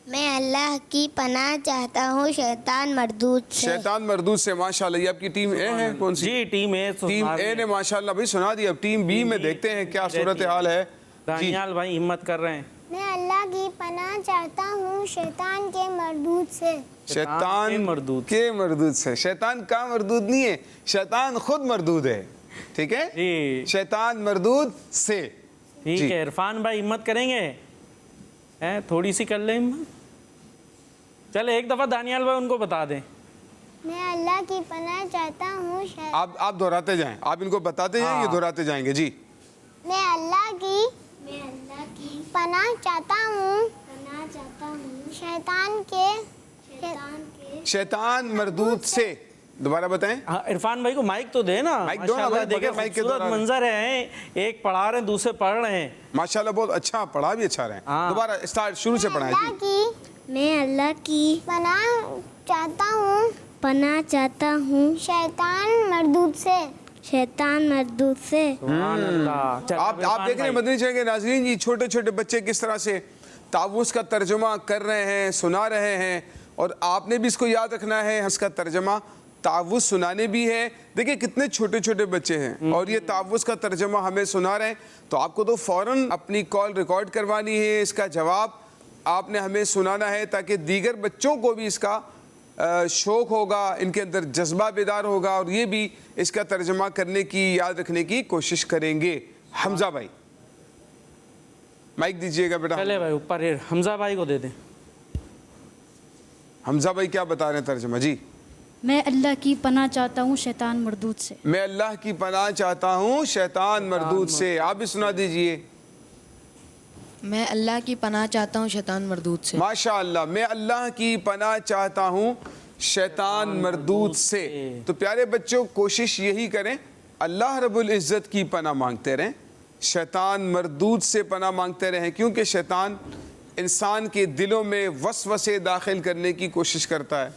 میں اللہ کی پناہ چاہتا ہوں شیطان مردود سے. شیطان مردود سے. ماشاء اللہ. یہ آپ کی ٹیم اے ہے کون سی؟ جی ٹیم اے. ٹیم اے نے ماشاء اللہ بھائی سنا دیا. اب ٹیم بی میں دیکھتے ہیں کیا صورتحال ہے. دانیال بھائی ہمت کر رہے ہیں. میں اللہ کی پناہ چاہتا ہوں شیطان کے مردود سے. شیطان کے مردود سے. شیطان کا مردود نہیں ہے, شیطان خود مردود ہے. ٹھیک ہے, جی شیطان مردود سے. ٹھیک ہے. عرفان بھائی ہمت کریں گے, تھوڑی سی کر لیں ہمت. چلے ایک دفعہ دانیال بھائی ان کو بتا دیں. میں اللہ کی پناہ چاہتا ہوں آپ دہراتے جائیں, آپ ان کو بتاتے جائیں, یہ دہراتے جائیں گے. جی. میں اللہ کی پناہ چاہتا ہوں شیطان مردود سے. دوبارہ بتائیں. عرفان بھائی کو مائک تو دے نا. مائک دو نا بھائی, دیکھیں خوبصورت منظر ہے, ایک پڑھا رہے ہیں دوسرے پڑھ رہے ہیں. ماشاءاللہ بہت اچھا پڑھا, بھی اچھا رہے ہیں. دوبارہ اسٹارٹ شروع سے پڑھائیں. میں اللہ کی پناہ چاہتا ہوں شیطان مردود سے. سبحان اللہ. آپ دیکھ رہے ہیں مدنی چینل کے ناظرین جی, چھوٹے چھوٹے بچے کس طرح سے تعوذ کا ترجمہ کر رہے ہیں, سنا رہے ہیں, اور آپ نے بھی اس کو یاد رکھنا ہے. اس کا ترجمہ تعوذ سنانے بھی ہے. دیکھیں کتنے چھوٹے چھوٹے بچے ہیں اور یہ تعوذ کا ترجمہ ہمیں سنا رہے ہیں. تو آپ کو تو فوراً اپنی کال ریکارڈ کروانی ہے, اس کا جواب آپ نے ہمیں سنانا ہے تاکہ دیگر بچوں کو بھی اس کا شوق ہوگا, ان کے اندر جذبہ بیدار ہوگا اور یہ بھی اس کا ترجمہ کرنے کی, یاد رکھنے کی کوشش کریں گے. حمزہ بھائی مائک دیجئے گا بیٹا. چلے بھائی اوپر حمزہ بھائی کو دے دیں. حمزہ بھائی کیا بتا رہے ہیں ترجمہ؟ جی. میں اللہ کی پناہ چاہتا ہوں شیطان مردود سے. میں اللہ کی پناہ چاہتا ہوں شیطان مردود سے. آپ بھی سنا دیجئے. میں اللہ کی پناہ چاہتا ہوں شیطان مردود سے. ماشاء اللہ. میں اللہ کی پناہ چاہتا ہوں شیطان مردود سے. تو پیارے بچوں کوشش یہی کریں, اللہ رب العزت کی پناہ مانگتے رہیں, شیطان مردود سے پناہ مانگتے رہیں, کیونکہ شیطان انسان کے دلوں میں وسوسے داخل کرنے کی کوشش کرتا ہے,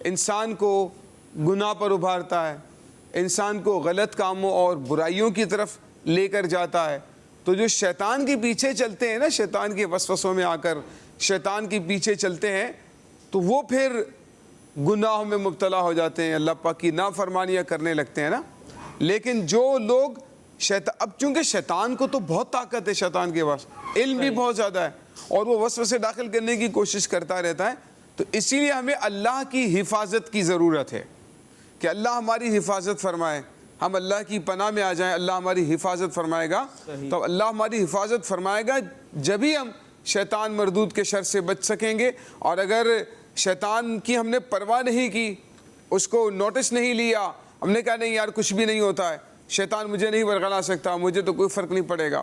انسان کو گناہ پر ابھارتا ہے, انسان کو غلط کاموں اور برائیوں کی طرف لے کر جاتا ہے. تو جو شیطان کے پیچھے چلتے ہیں نا, شیطان کے وسوسوں میں آ کر شیطان کے پیچھے چلتے ہیں, تو وہ پھر گناہوں میں مبتلا ہو جاتے ہیں, اللہ پاک کی نافرمانیاں کرنے لگتے ہیں نا. لیکن جو لوگ اب چونکہ شیطان کو تو بہت طاقت ہے, شیطان کے پاس علم بھی بہت زیادہ ہے اور وہ وسوسے داخل کرنے کی کوشش کرتا رہتا ہے. تو اسی لیے ہمیں اللہ کی حفاظت کی ضرورت ہے کہ اللہ ہماری حفاظت فرمائے. ہم اللہ کی پناہ میں آ جائیں, اللہ ہماری حفاظت فرمائے گا. تو اللہ ہماری حفاظت فرمائے گا جبھی ہم شیطان مردود کے شر سے بچ سکیں گے. اور اگر شیطان کی ہم نے پرواہ نہیں کی, اس کو نوٹس نہیں لیا, ہم نے کہا نہیں یار کچھ بھی نہیں ہوتا ہے, شیطان مجھے نہیں ورغلا سکتا, مجھے تو کوئی فرق نہیں پڑے گا,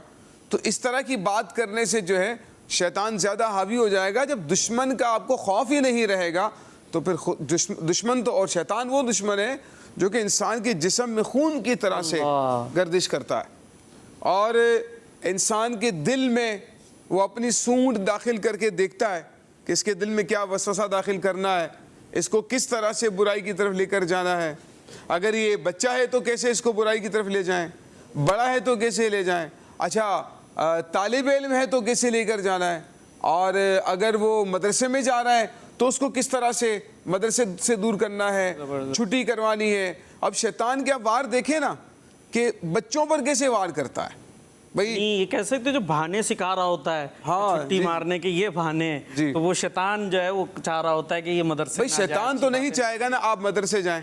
تو اس طرح کی بات کرنے سے جو ہے شیطان زیادہ حاوی ہو جائے گا. جب دشمن کا آپ کو خوف ہی نہیں رہے گا تو پھر دشمن تو, اور شیطان وہ دشمن ہے جو کہ انسان کے جسم میں خون کی طرح سے گردش کرتا ہے, اور انسان کے دل میں وہ اپنی سونڈ داخل کر کے دیکھتا ہے کہ اس کے دل میں کیا وسوسہ داخل کرنا ہے, اس کو کس طرح سے برائی کی طرف لے کر جانا ہے. اگر یہ بچہ ہے تو کیسے اس کو برائی کی طرف لے جائیں, بڑا ہے تو کیسے لے جائیں, اچھا طالب علم ہے تو کیسے لے کر جانا ہے, اور اگر وہ مدرسے میں جا رہا ہے تو اس کو کس طرح سے مدرسے سے دور کرنا ہے, چھٹی کروانی ہے. اب شیطان کیا وار دیکھیں نا کہ بچوں پر کیسے وار کرتا ہے. بھائی یہ کہہ سکتے جو بہانے سکھا رہا ہوتا ہے, چھٹی مارنے کے یہ بہانے, تو وہ شیطان جو ہے وہ چاہ رہا ہوتا ہے کہ یہ مدرسے. بھائی شیطان تو نہیں چاہے گا نا آپ مدرسے جائیں,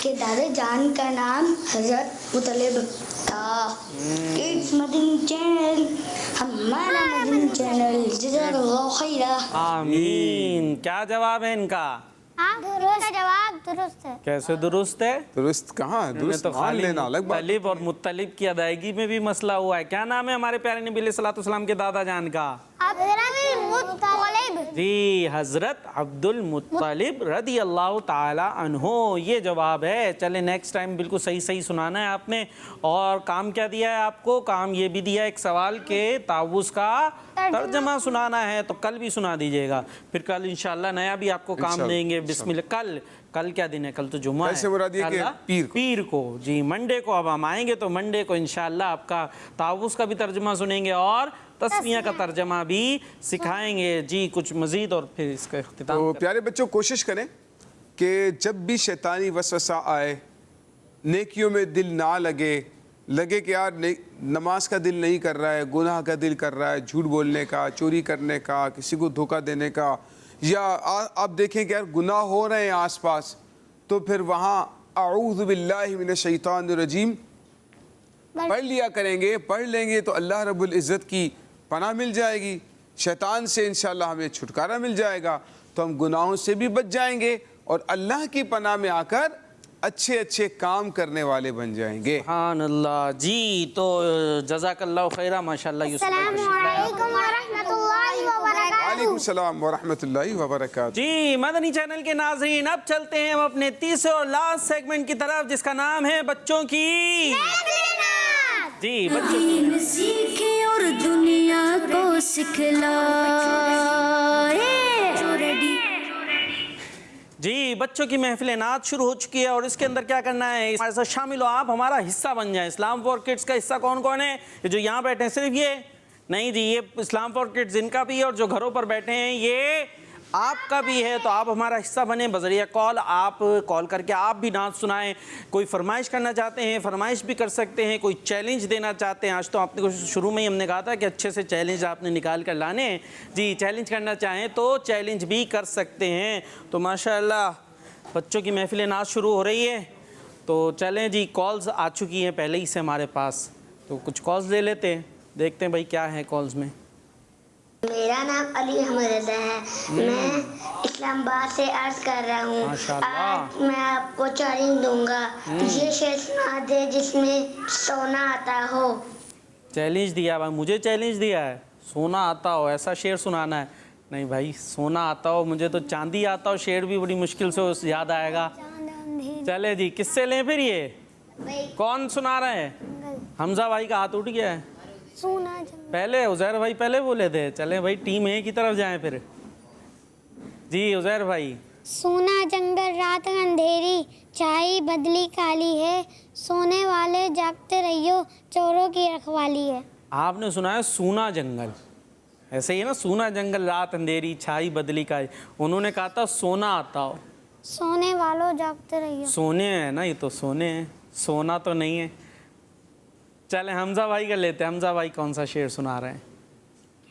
کے دادا جان کا نام حضرت مطلب تھا. اٹس مدنی چینل, ہمارا مدنی چینل. جزاک اللہ خیرہ. آمین. کیا جواب ہے ان کا؟ درست جواب درست ہے. کیسے درست ہے؟ درست کہاں ہے؟ درست مان لینا الگ بات. مطلب اور مطلب کی ادائیگی میں بھی مسئلہ ہوا ہے. کیا نام ہے ہمارے پیارے نبی علیہ الصلوۃ والسلام کے دادا جان کا؟ جی حضرت عبد المطلب رضی اللہ تعالی عنہ. یہ جواب ہے. چلے نیکسٹ ٹائم بالکل صحیح صحیح سنانا ہے آپ نے. اور کام کیا دیا ہے آپ کو؟ کام یہ بھی دیا ہے ایک سوال کے تعوض کا ترجمہ سنانا ہے. تو کل بھی سنا دیجئے گا. پھر کل انشاءاللہ نیا بھی آپ کو کام دیں گے. بسم اللہ. کل کیا دن ہے؟ کل تو جمعہ ہے. کل سے مراد یہ کہ پیر کو. جی منڈے کو اب ہم آئیں گے تو منڈے کو انشاءاللہ آپ کا تعوض کا بھی ترجمہ سنیں گے اور تسمیہ کا ترجمہ بھی سکھائیں گے. جی کچھ مزید اور پھر اس کا اختتام. تو پیارے بچوں کوشش کریں کہ جب بھی شیطانی وسوسہ آئے, نیکیوں میں دل نہ لگے کہ یار نماز کا دل نہیں کر رہا ہے, گناہ کا دل کر رہا ہے, جھوٹ بولنے کا, چوری کرنے کا, کسی کو دھوکہ دینے کا, یا آپ دیکھیں کہ یار گناہ ہو رہے ہیں آس پاس, تو پھر وہاں اعوذ باللہ من الشیطان الرجیم پڑھ لیا کریں گے. پڑھ لیں گے تو اللہ رب العزت کی پناہ مل جائے گی. شیطان سے انشاءاللہ ہمیں چھٹکارا مل جائے گا. تو ہم گناہوں سے بھی بچ جائیں گے اور اللہ کی پناہ میں آ کر اچھے اچھے کام کرنے والے بن جائیں گے. سبحان اللہ. جی تو جزاک اللہ خیرہ. ماشاءاللہ. السلام علیکم ورحمۃ اللہ وبرکاتہ. وعلیکم السلام ورحمۃ اللہ وبرکاتہ. جی مدنی چینل کے ناظرین, اب چلتے ہیں ہم اپنے تیسرے اور لاسٹ سیگمنٹ کی طرف جس کا نام ہے بچوں کی. جی بچوں کی دین سیکھے اور دنیا کو سکھلائے. جی بچوں کی محفل نعت شروع ہو چکی ہے اور اس کے اندر کیا کرنا ہے؟ ہمارے ساتھ شامل ہو آپ, ہمارا حصہ بن جائیں. اسلام فار کڈس کا حصہ کون کون ہے؟ جو یہاں بیٹھے ہیں صرف یہ نہیں جی, یہ اسلام فار کڈس ان کا بھی ہے اور جو گھروں پر بیٹھے ہیں یہ آپ کا بھی ہے. تو آپ ہمارا حصہ بنیں بذریعہ کال. آپ کال کر کے آپ بھی نعت سنائیں. کوئی فرمائش کرنا چاہتے ہیں فرمائش بھی کر سکتے ہیں. کوئی چیلنج دینا چاہتے ہیں, آج تو آپ نے شروع میں ہی ہم نے کہا تھا کہ اچھے سے چیلنج آپ نے نکال کر لانے ہیں. جی چیلنج کرنا چاہیں تو چیلنج بھی کر سکتے ہیں. تو ماشاءاللہ بچوں کی محفل نعت شروع ہو رہی ہے. تو چلیں جی, کالز آ چکی ہیں پہلے ہی سے ہمارے پاس. تو کچھ کالز لے لیتے ہیں, دیکھتے ہیں بھائی کیا ہے کالز میں. میرا نام علی احمد رضا ہے. میں اسلام آباد سے عرض کر رہا ہوں. آج میں آپ کو چیلنج دوں گا. یہ شعر سنا دے جس میں سونا آتا ہو. چیلنج دیا بھائی, مجھے چیلنج دیا ہے سونا آتا ہو, ایسا شعر سنانا ہے. نہیں بھائی سونا آتا ہو, مجھے تو چاندی آتا ہو. شعر بھی بڑی مشکل سے یاد آئے گا. چلے جی کس سے لیں پھر؟ یہ کون سنا رہے ہیں؟ حمزہ بھائی کا ہاتھ اٹھ گیا ہے. پہلے عزیر بھائی پہلے بولے تھے. چلیں بھائی ٹیم اے کی طرف جائیں پھر. جی عزیر بھائی. سونا جنگل رات اندھیری, چائے بدلی کالی ہے, سونے والے جاگتے رہیو, چوروں کی رکھوالی ہے. آپ نے سنا ہے سونا جنگل, ایسے ہی نا, سونا جنگل رات اندھیری چھائی بدلی کالی. انہوں نے کہا تھا سونا آتا ہو. سونے والوں جاگتے رہیو. سونے ہیں نا, یہ تو سونے ہیں, سونا تو نہیں ہے. چلیں حمزہ بھائی کا لیتے ہیں. حمزہ بھائی کون سا شعر سنا رہے ہیں؟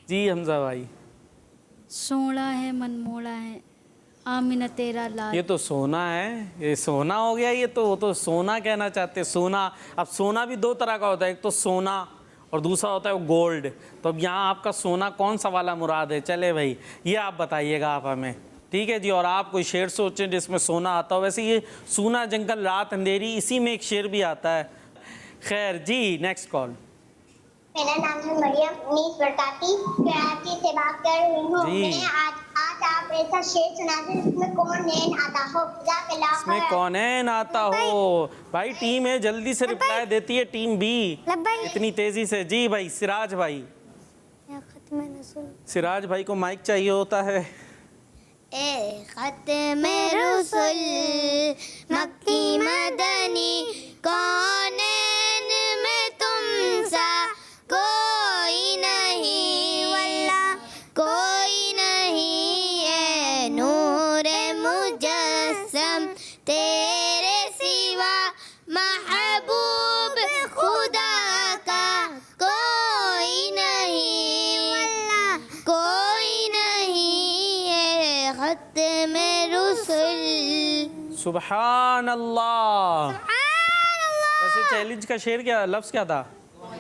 جی حمزہ بھائی. سونا ہے من موڑا ہے آمینہ تیرا لال. یہ تو سونا ہے, یہ سونا ہو گیا. یہ تو وہ تو سونا کہنا چاہتے, سونا. اب سونا بھی دو طرح کا ہوتا ہے, ایک تو سونا اور دوسرا ہوتا ہے وہ گولڈ. تو اب یہاں آپ کا سونا کون سا والا مراد ہے؟ چلے بھائی یہ آپ بتائیے گا آپ ہمیں. ٹھیک ہے جی. اور آپ کوئی شعر سوچیں جس میں سونا آتا ہو. ویسے یہ سونا جنگل رات اندھیری, اسی میں ایک شعر بھی آتا ہے. خیر جی نیکسٹ کال. میرا نام ہے مریم نیس برکاتی, کراچی سے بات کر رہی ہوں. میں آج آپ ایسا شعر سنا دیں جس میں کونین آتا ہو. اس میں کونین آتا ہو. بھائی ٹیم اے جلدی سے رپلائی دیتی ہے, ٹیم بی اتنی تیزی سے. جی بھائی سراج بھائی. سراج بھائی کو مائک چاہیے ہوتا ہے. اے ختم رسل مکی مدنی, کونین میں تم سا کوئی نہیں, واللہ کوئی نہیں. اے نور مجسم تیرے سوا محبوب خدا کا کوئی نہیں, واللہ کوئی نہیں. اے ختم رسل. سبحان اللہ. ویسے چیلنج کا شعر کیا لفظ کیا تھا؟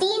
3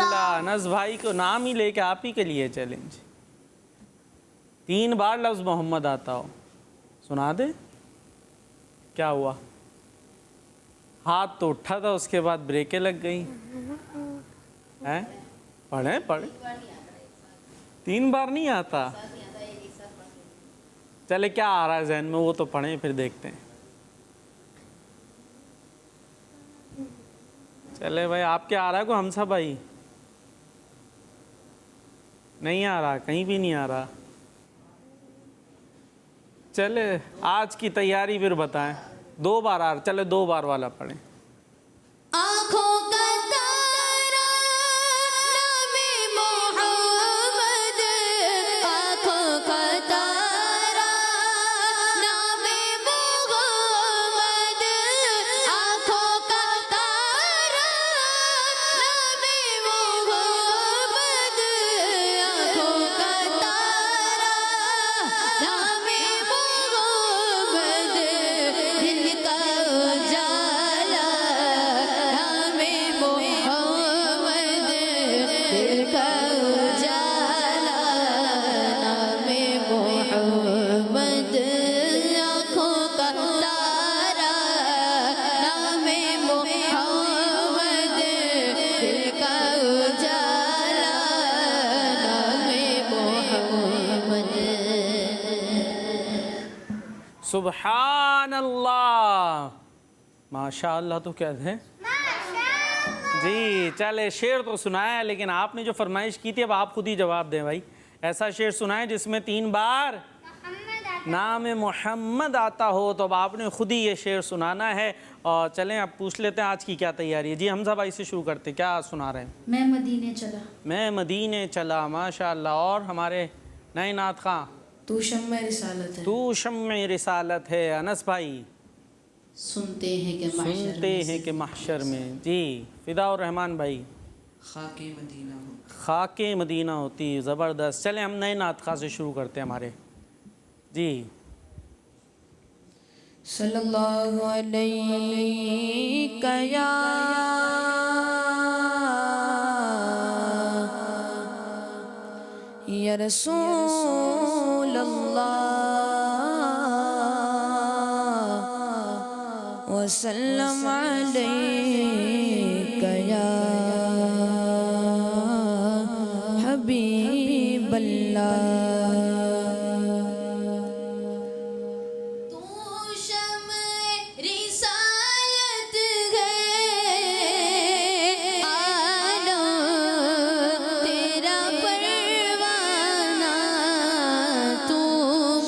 اللہ. انس بھائی کو نام ہی لے کے آپ ہی کے لیے چیلنج. 3 بار لفظ محمد آتا ہو. سنا دے. کیا ہوا؟ ہاتھ تو اٹھا تھا, اس کے بعد بریکیں لگ گئی. پڑھیں پڑھیں. 3 بار نہیں آتا. چلے کیا آ رہا ہے ذہن میں وہ تو پڑھیں پھر دیکھتے ہیں. چلے بھائی آپ کیا آ رہا ہے کوئی ہمسا بھائی؟ نہیں آ رہا, کہیں بھی نہیں آ رہا. چلے آج کی تیاری پھر بتائیں. 2 بار آ رہا, چلے 2 بار والا پڑھیں. آنکھوں کا تارا نام محمد, آنکھوں کا تارا نام محمد, آنکھوں کا تارا نام محمد, آنکھوں کا تارا نام محمد, دل کا اجالا نام محمد, دل کا اجالا نام محمد, آنکھوں کا تارا نام محمد, دل کا اجالا نام محمد. سبحان اللہ. ماشاء اللہ تو کیا ہے جی. چلے شعر تو سنایا لیکن آپ نے جو فرمائش کی تھی اب آپ خود ہی جواب دیں بھائی. ایسا شعر سنائیں جس میں 3 بار نام محمد آتا ہو. تو اب آپ نے خود ہی یہ شعر سنانا ہے. اور چلیں اب پوچھ لیتے ہیں آج کی کیا تیاری ہے. جی حمزہ بھائی سے شروع کرتے, کیا سنا رہے ہیں؟ میں مدینے چلا, میں مدینے چلا. ماشاء اللہ. اور ہمارے نئے نعت خواں تو شمع رسالت ہے, تو شمع رسالت ہے. انس بھائی سنتے ہیں کہ محشر سنتے ہیں کہ محشر میں. جی فدا الرحمان بھائی خاک مدینہ ہو. خاک مدینہ ہوتی. زبردست. چلیں ہم نئے نعت خواں سے شروع کرتے ہیں ہمارے. جی صلی اللہ علیہ یا رسول اللہ وسلم علیک یا حبیب اللہ. تو شمع رسالت ہے آنا تیرا پروانہ, تو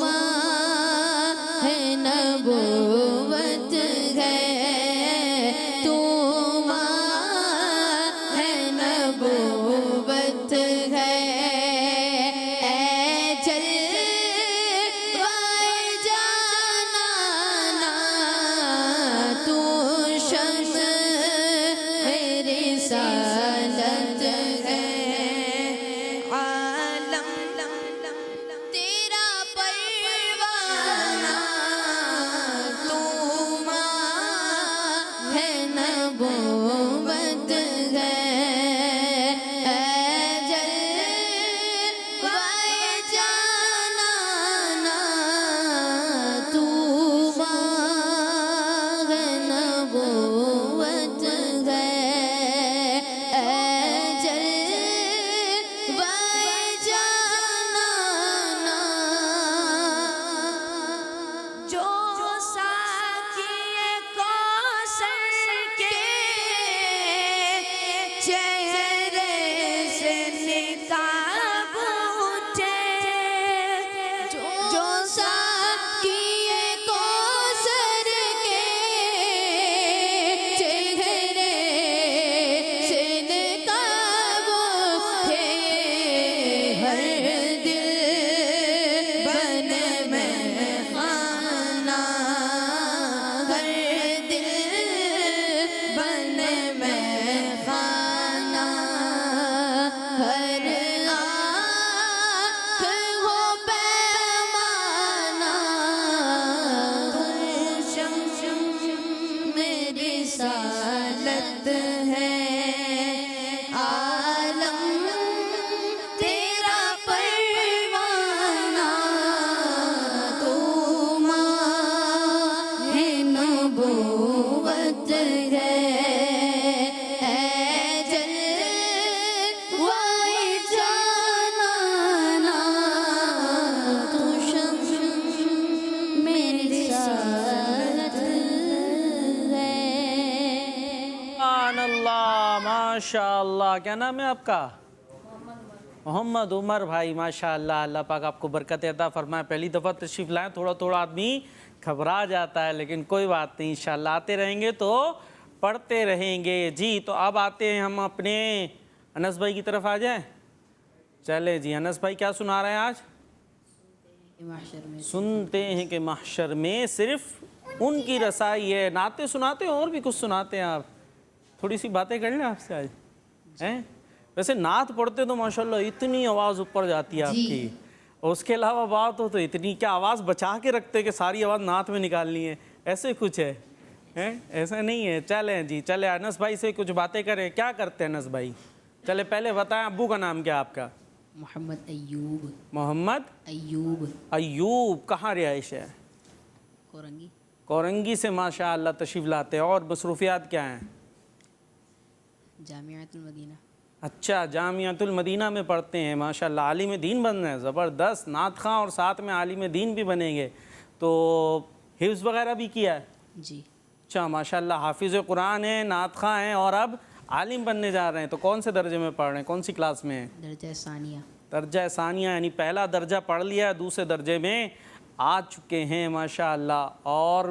ماہ نبوت ہے, تو رسالت ہے عالم تیرا پروانہ تو ماہ نبوت ہے اے جلوۂ جانانا تو شمس میری رسالت ہے. سبحان اللہ ماشاء اللہ. کیا نام ہے آپ کا؟ محمد عمر بھائی. ماشاء اللہ. اللہ پاک آپ کو برکت عطا فرمائے. پہلی دفعہ تشریف لائیں, تھوڑا تھوڑا آدمی گھبرا جاتا ہے, لیکن کوئی بات نہیں, انشاءاللہ آتے رہیں گے تو پڑھتے رہیں گے. جی تو اب آتے ہیں ہم اپنے انس بھائی کی طرف. آ جائیں. چلے جی انس بھائی کیا سنا رہے ہیں آج؟ محشر میں سنتے ہیں کہ محشر میں صرف ان کی رسائی ہے. نعتیں سناتے ہیں اور بھی کچھ سناتے ہیں آپ؟ تھوڑی سی باتیں کر لیں آپ سے آج ہیں. ویسے نعت پڑھتے تو ماشاءاللہ اتنی آواز اوپر جاتی ہے آپ کی, اور اس کے علاوہ بات ہو تو اتنی کیا آواز بچا کے رکھتے کہ ساری آواز نعت میں نکالنی ہے, ایسے کچھ ہے ایسا نہیں ہے. چلیں جی چلے انس بھائی سے کچھ باتیں کریں. کیا کرتے ہیں انس بھائی؟ چلے پہلے بتائیں ابو کا نام کیا آپ کا؟ محمد ایوب. محمد ایوب ایوب. کہاں رہائش ہے؟ کورنگی. کورنگی سے ماشاء اللہ تشریف لاتے ہیں. اور مصروفیات کیا ہیں؟ جامعۃ المدینہ. اچھا جامعۃ المدینہ میں پڑھتے ہیں. ماشاء اللہ عالم دین بن رہے ہیں. زبردست. نعت خواں اور ساتھ میں عالم دین بھی بنیں گے. تو حفظ وغیرہ بھی کیا ہے؟ جی. اچھا ماشاء اللہ. حافظ قرآن ہیں, نعت خواں ہیں, اور اب عالم بننے جا رہے ہیں. تو کون سے درجے میں پڑھ رہے ہیں, کون سی کلاس میں ہیں؟ درجہ ثانیہ. درجہ ثانیہ, یعنی پہلا درجہ پڑھ لیا, دوسرے درجے میں آ چکے ہیں ماشاء اللہ. اور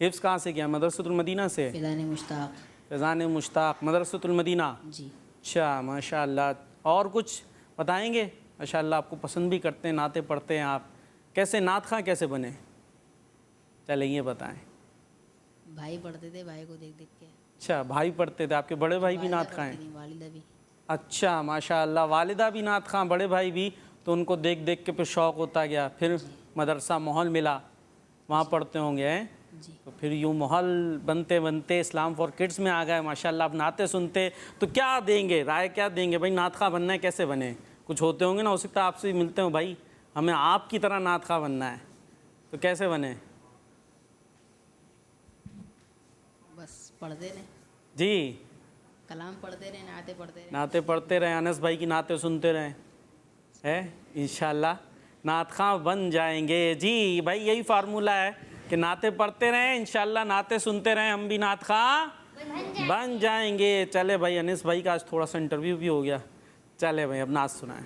حفظ کہاں سے کیا؟ مدرسۃ المدینہ سے. فیضان مشتاق. فیضان مشتاق مدرسۃ المدینہ. جی. اچھا ماشاء اللہ. اور کچھ بتائیں گے؟ ماشاء اللہ آپ کو پسند بھی کرتے ہیں, نعتیں پڑھتے ہیں آپ. کیسے نعت خواں کیسے بنے؟ چلے یہ بتائیں. بھائی پڑھتے تھے, بھائی کو دیکھ دیکھ کے. اچھا بھائی پڑھتے تھے. آپ کے بڑے بھائی بھی نعت خواں ہیں؟ والدہ بھی. اچھا ماشاء اللہ. والدہ بھی نعت خواں, بڑے بھائی بھی. تو ان کو دیکھ دیکھ کے پھر شوق ہوتا گیا, پھر مدرسہ ماحول ملا, وہاں پڑھتے ہوں گے. جی. تو پھر یوں ماحول بنتے بنتے اسلام فار کڈس میں آ گئے ماشاء اللہ. اب نعتیں سنتے تو کیا دیں گے, رائے کیا دیں گے بھائی؟ نعت خواں بننا ہے, کیسے بنے؟ کچھ ہوتے ہوں گے نا, ہو سکتا ہے آپ سے ملتے ہوں, بھائی ہمیں آپ کی طرح نعت خواں بننا ہے, تو کیسے بنے؟ بس پڑھتے رہے. جی کلام پڑھتے رہے, نعتیں پڑھتے رہے. نعتیں پڑھتے رہیں, انس بھائی کی نعتیں سنتے رہیں, ہے انشاءاللہ نعت خواں بن جائیں گے. جی بھائی یہی فارمولہ ہے کہ نعتیں پڑھتے رہیں, انشاءاللہ نعتیں سنتے رہیں, ہم بھی نعت خواں بن جائیں گے. چلے بھائی انس بھائی کا آج تھوڑا سا انٹرویو بھی ہو گیا. چلے بھائی اب نعت سنائیں.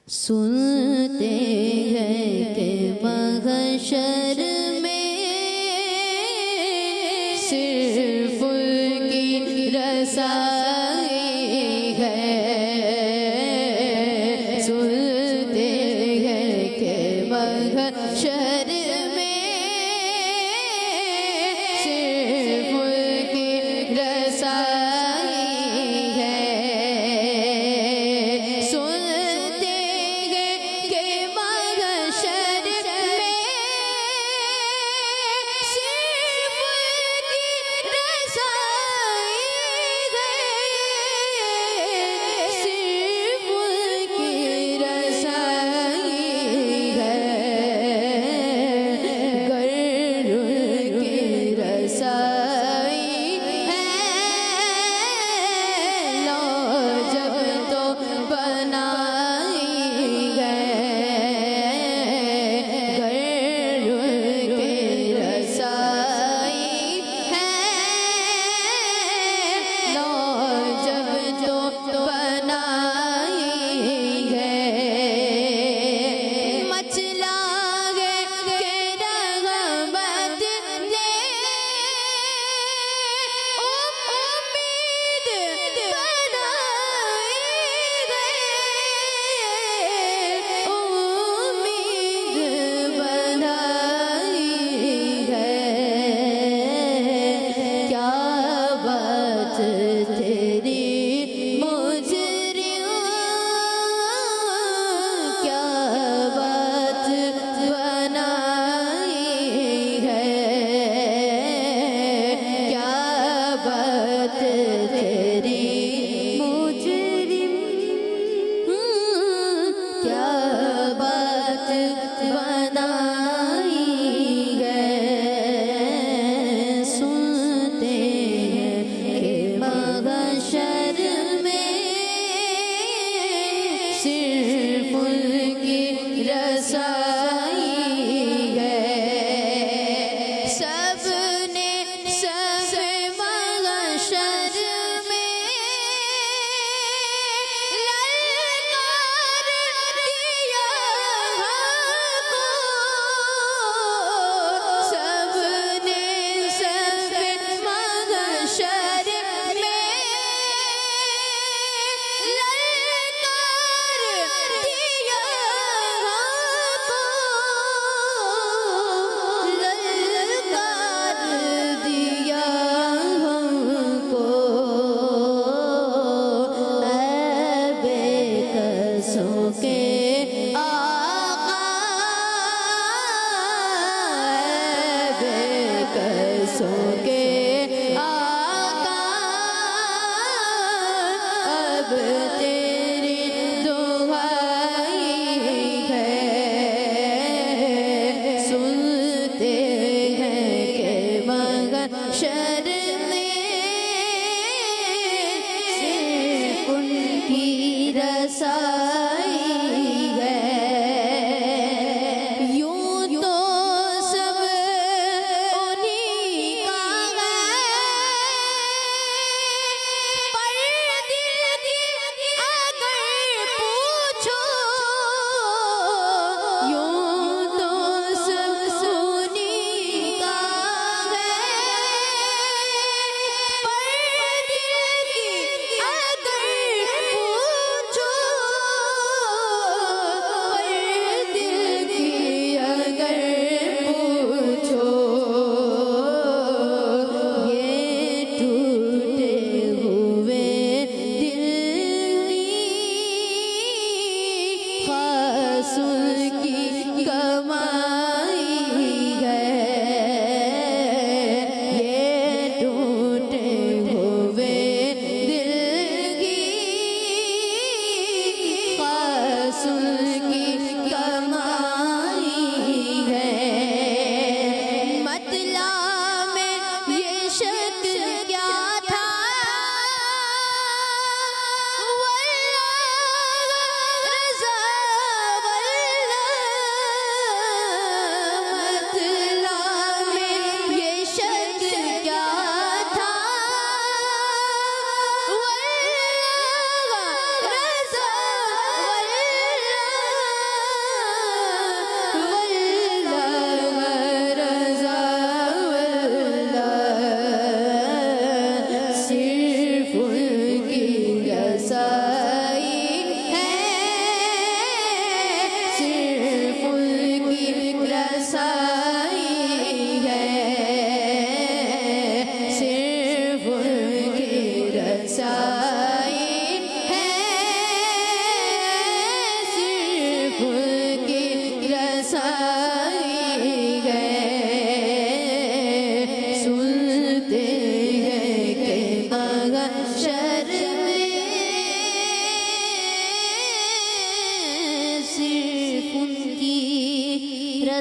سنتے ہیں کہ محشر میں صرف ان کی رسائی ہے. سنتے ہیں کہ محشر میں صرف ان کی رسائی ہے. سنتے ہیں کہ محشر میں صرف ان کی رسائی ہے.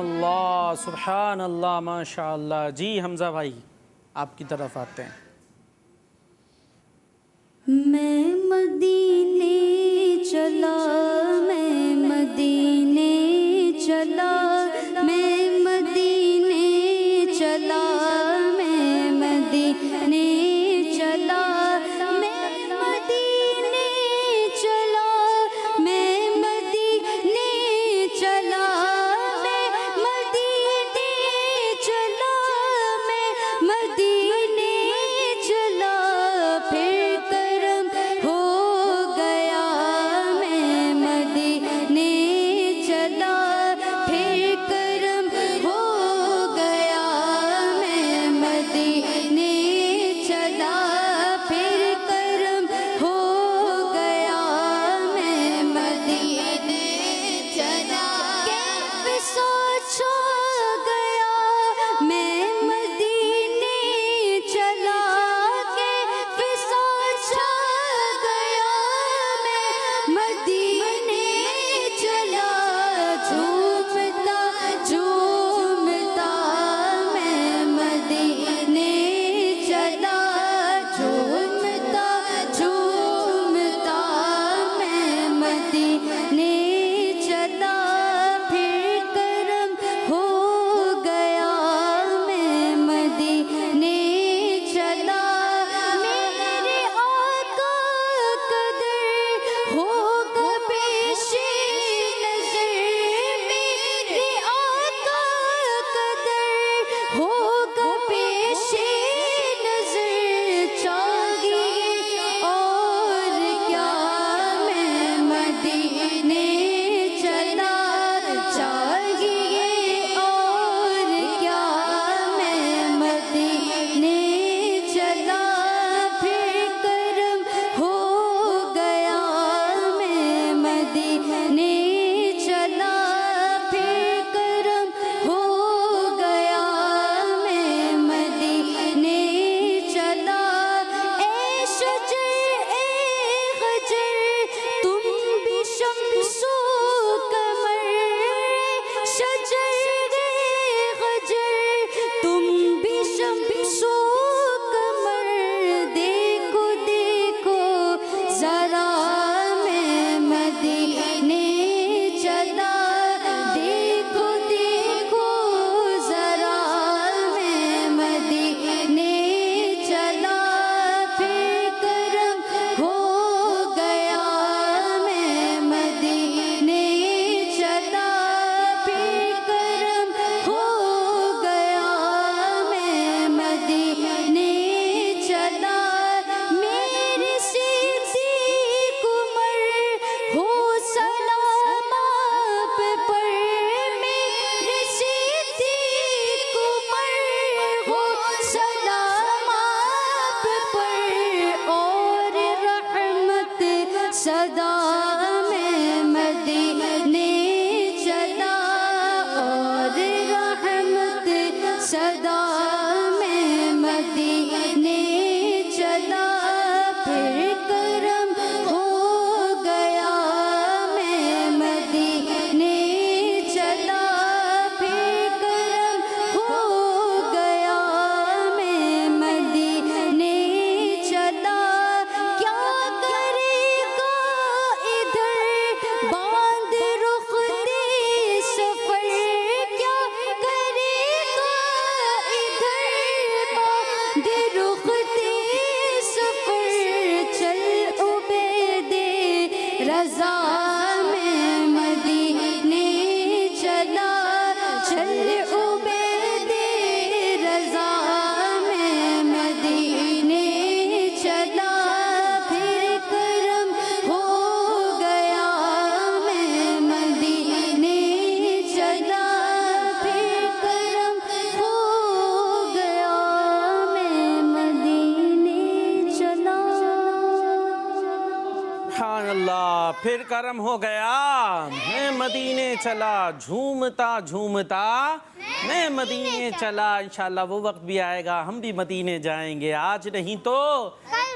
اللہ سبحان اللہ ماشاء اللہ. جی حمزہ بھائی آپ کی طرف آتے ہیں. میں مدینے چلا، میں مدینے چلا، میں مدینے چلا، میں مدینے چلا، میں مدینے چلا، میں مدینے چلا، میں مدینے چلا، میں مدینے چلا، پھر کرم ہو گیا، میں مدینے چلا، پھر کرم ہو گیا، میں مدینے چلا، پھر کرم ہو گیا، میں مدینے چلا، کیف سوچا گیا، میں مدینے چلا، کیف سوچا گیا، میں مدینے چلا، جھومتا جھومتا میں مدینے چلا، جھومتا جھومتا میں مدینے چلا، پھر کرم ہو گیا، میں مدینے چلا، میرے آقا قدر ہوگا پیش نظر، میرے آقا قدر ہوگا پیش نظر، چاہیے اور کیا، میں مدینے چلا، چاہیے اور کیا، میں مدینے چلا، پھر کرم ہو گیا، میں مدینے چلا، پھر کرم ہو گیا، میں مدینے چلا، اے شجر اے غجر تم بھی شمس و قمر، شجر اے غجر تم بھی شمس و قمر، دیکھو دیکھو ذرا میں مدینے چلا، دیکھو دیکھو ذرا میں مدینے چلا، پھر کرم ہو گیا، میں مدینے چلا، پھر کرم ہو گیا، میں مدینے چلا، میرے صدیق عمر ہو سلام آپ پر، میرے صدیق عمر ہو سلام آپ پر، اور رحمت صدا میں مدینے چلا، اور رحمت صدا میں مدینے چلا، پھر کرم ہو گیا، میں مدینے چلا، پھر کرم ہو گیا، میں مدینے چلا، کیا کرے گا ادھر باندھ رخ دے سفر، کیا کرے گا ادھر باندھ رخ دے سفر، چل عبید رضا میں مدینے چلا، چل عبید رضا میں مدینے چلا، پھر کرم ہو گیا، میں مدینے چلا، پھر کرم ہو گیا، میں مدینے چلا. سبحان اللہ. پھر کرم ہو گیا میں مدینے چلا، جھومتا جھومتا میں مدینے چلا. انشاءاللہ وہ وقت بھی آئے گا ہم بھی مدینے جائیں گے، آج نہیں تو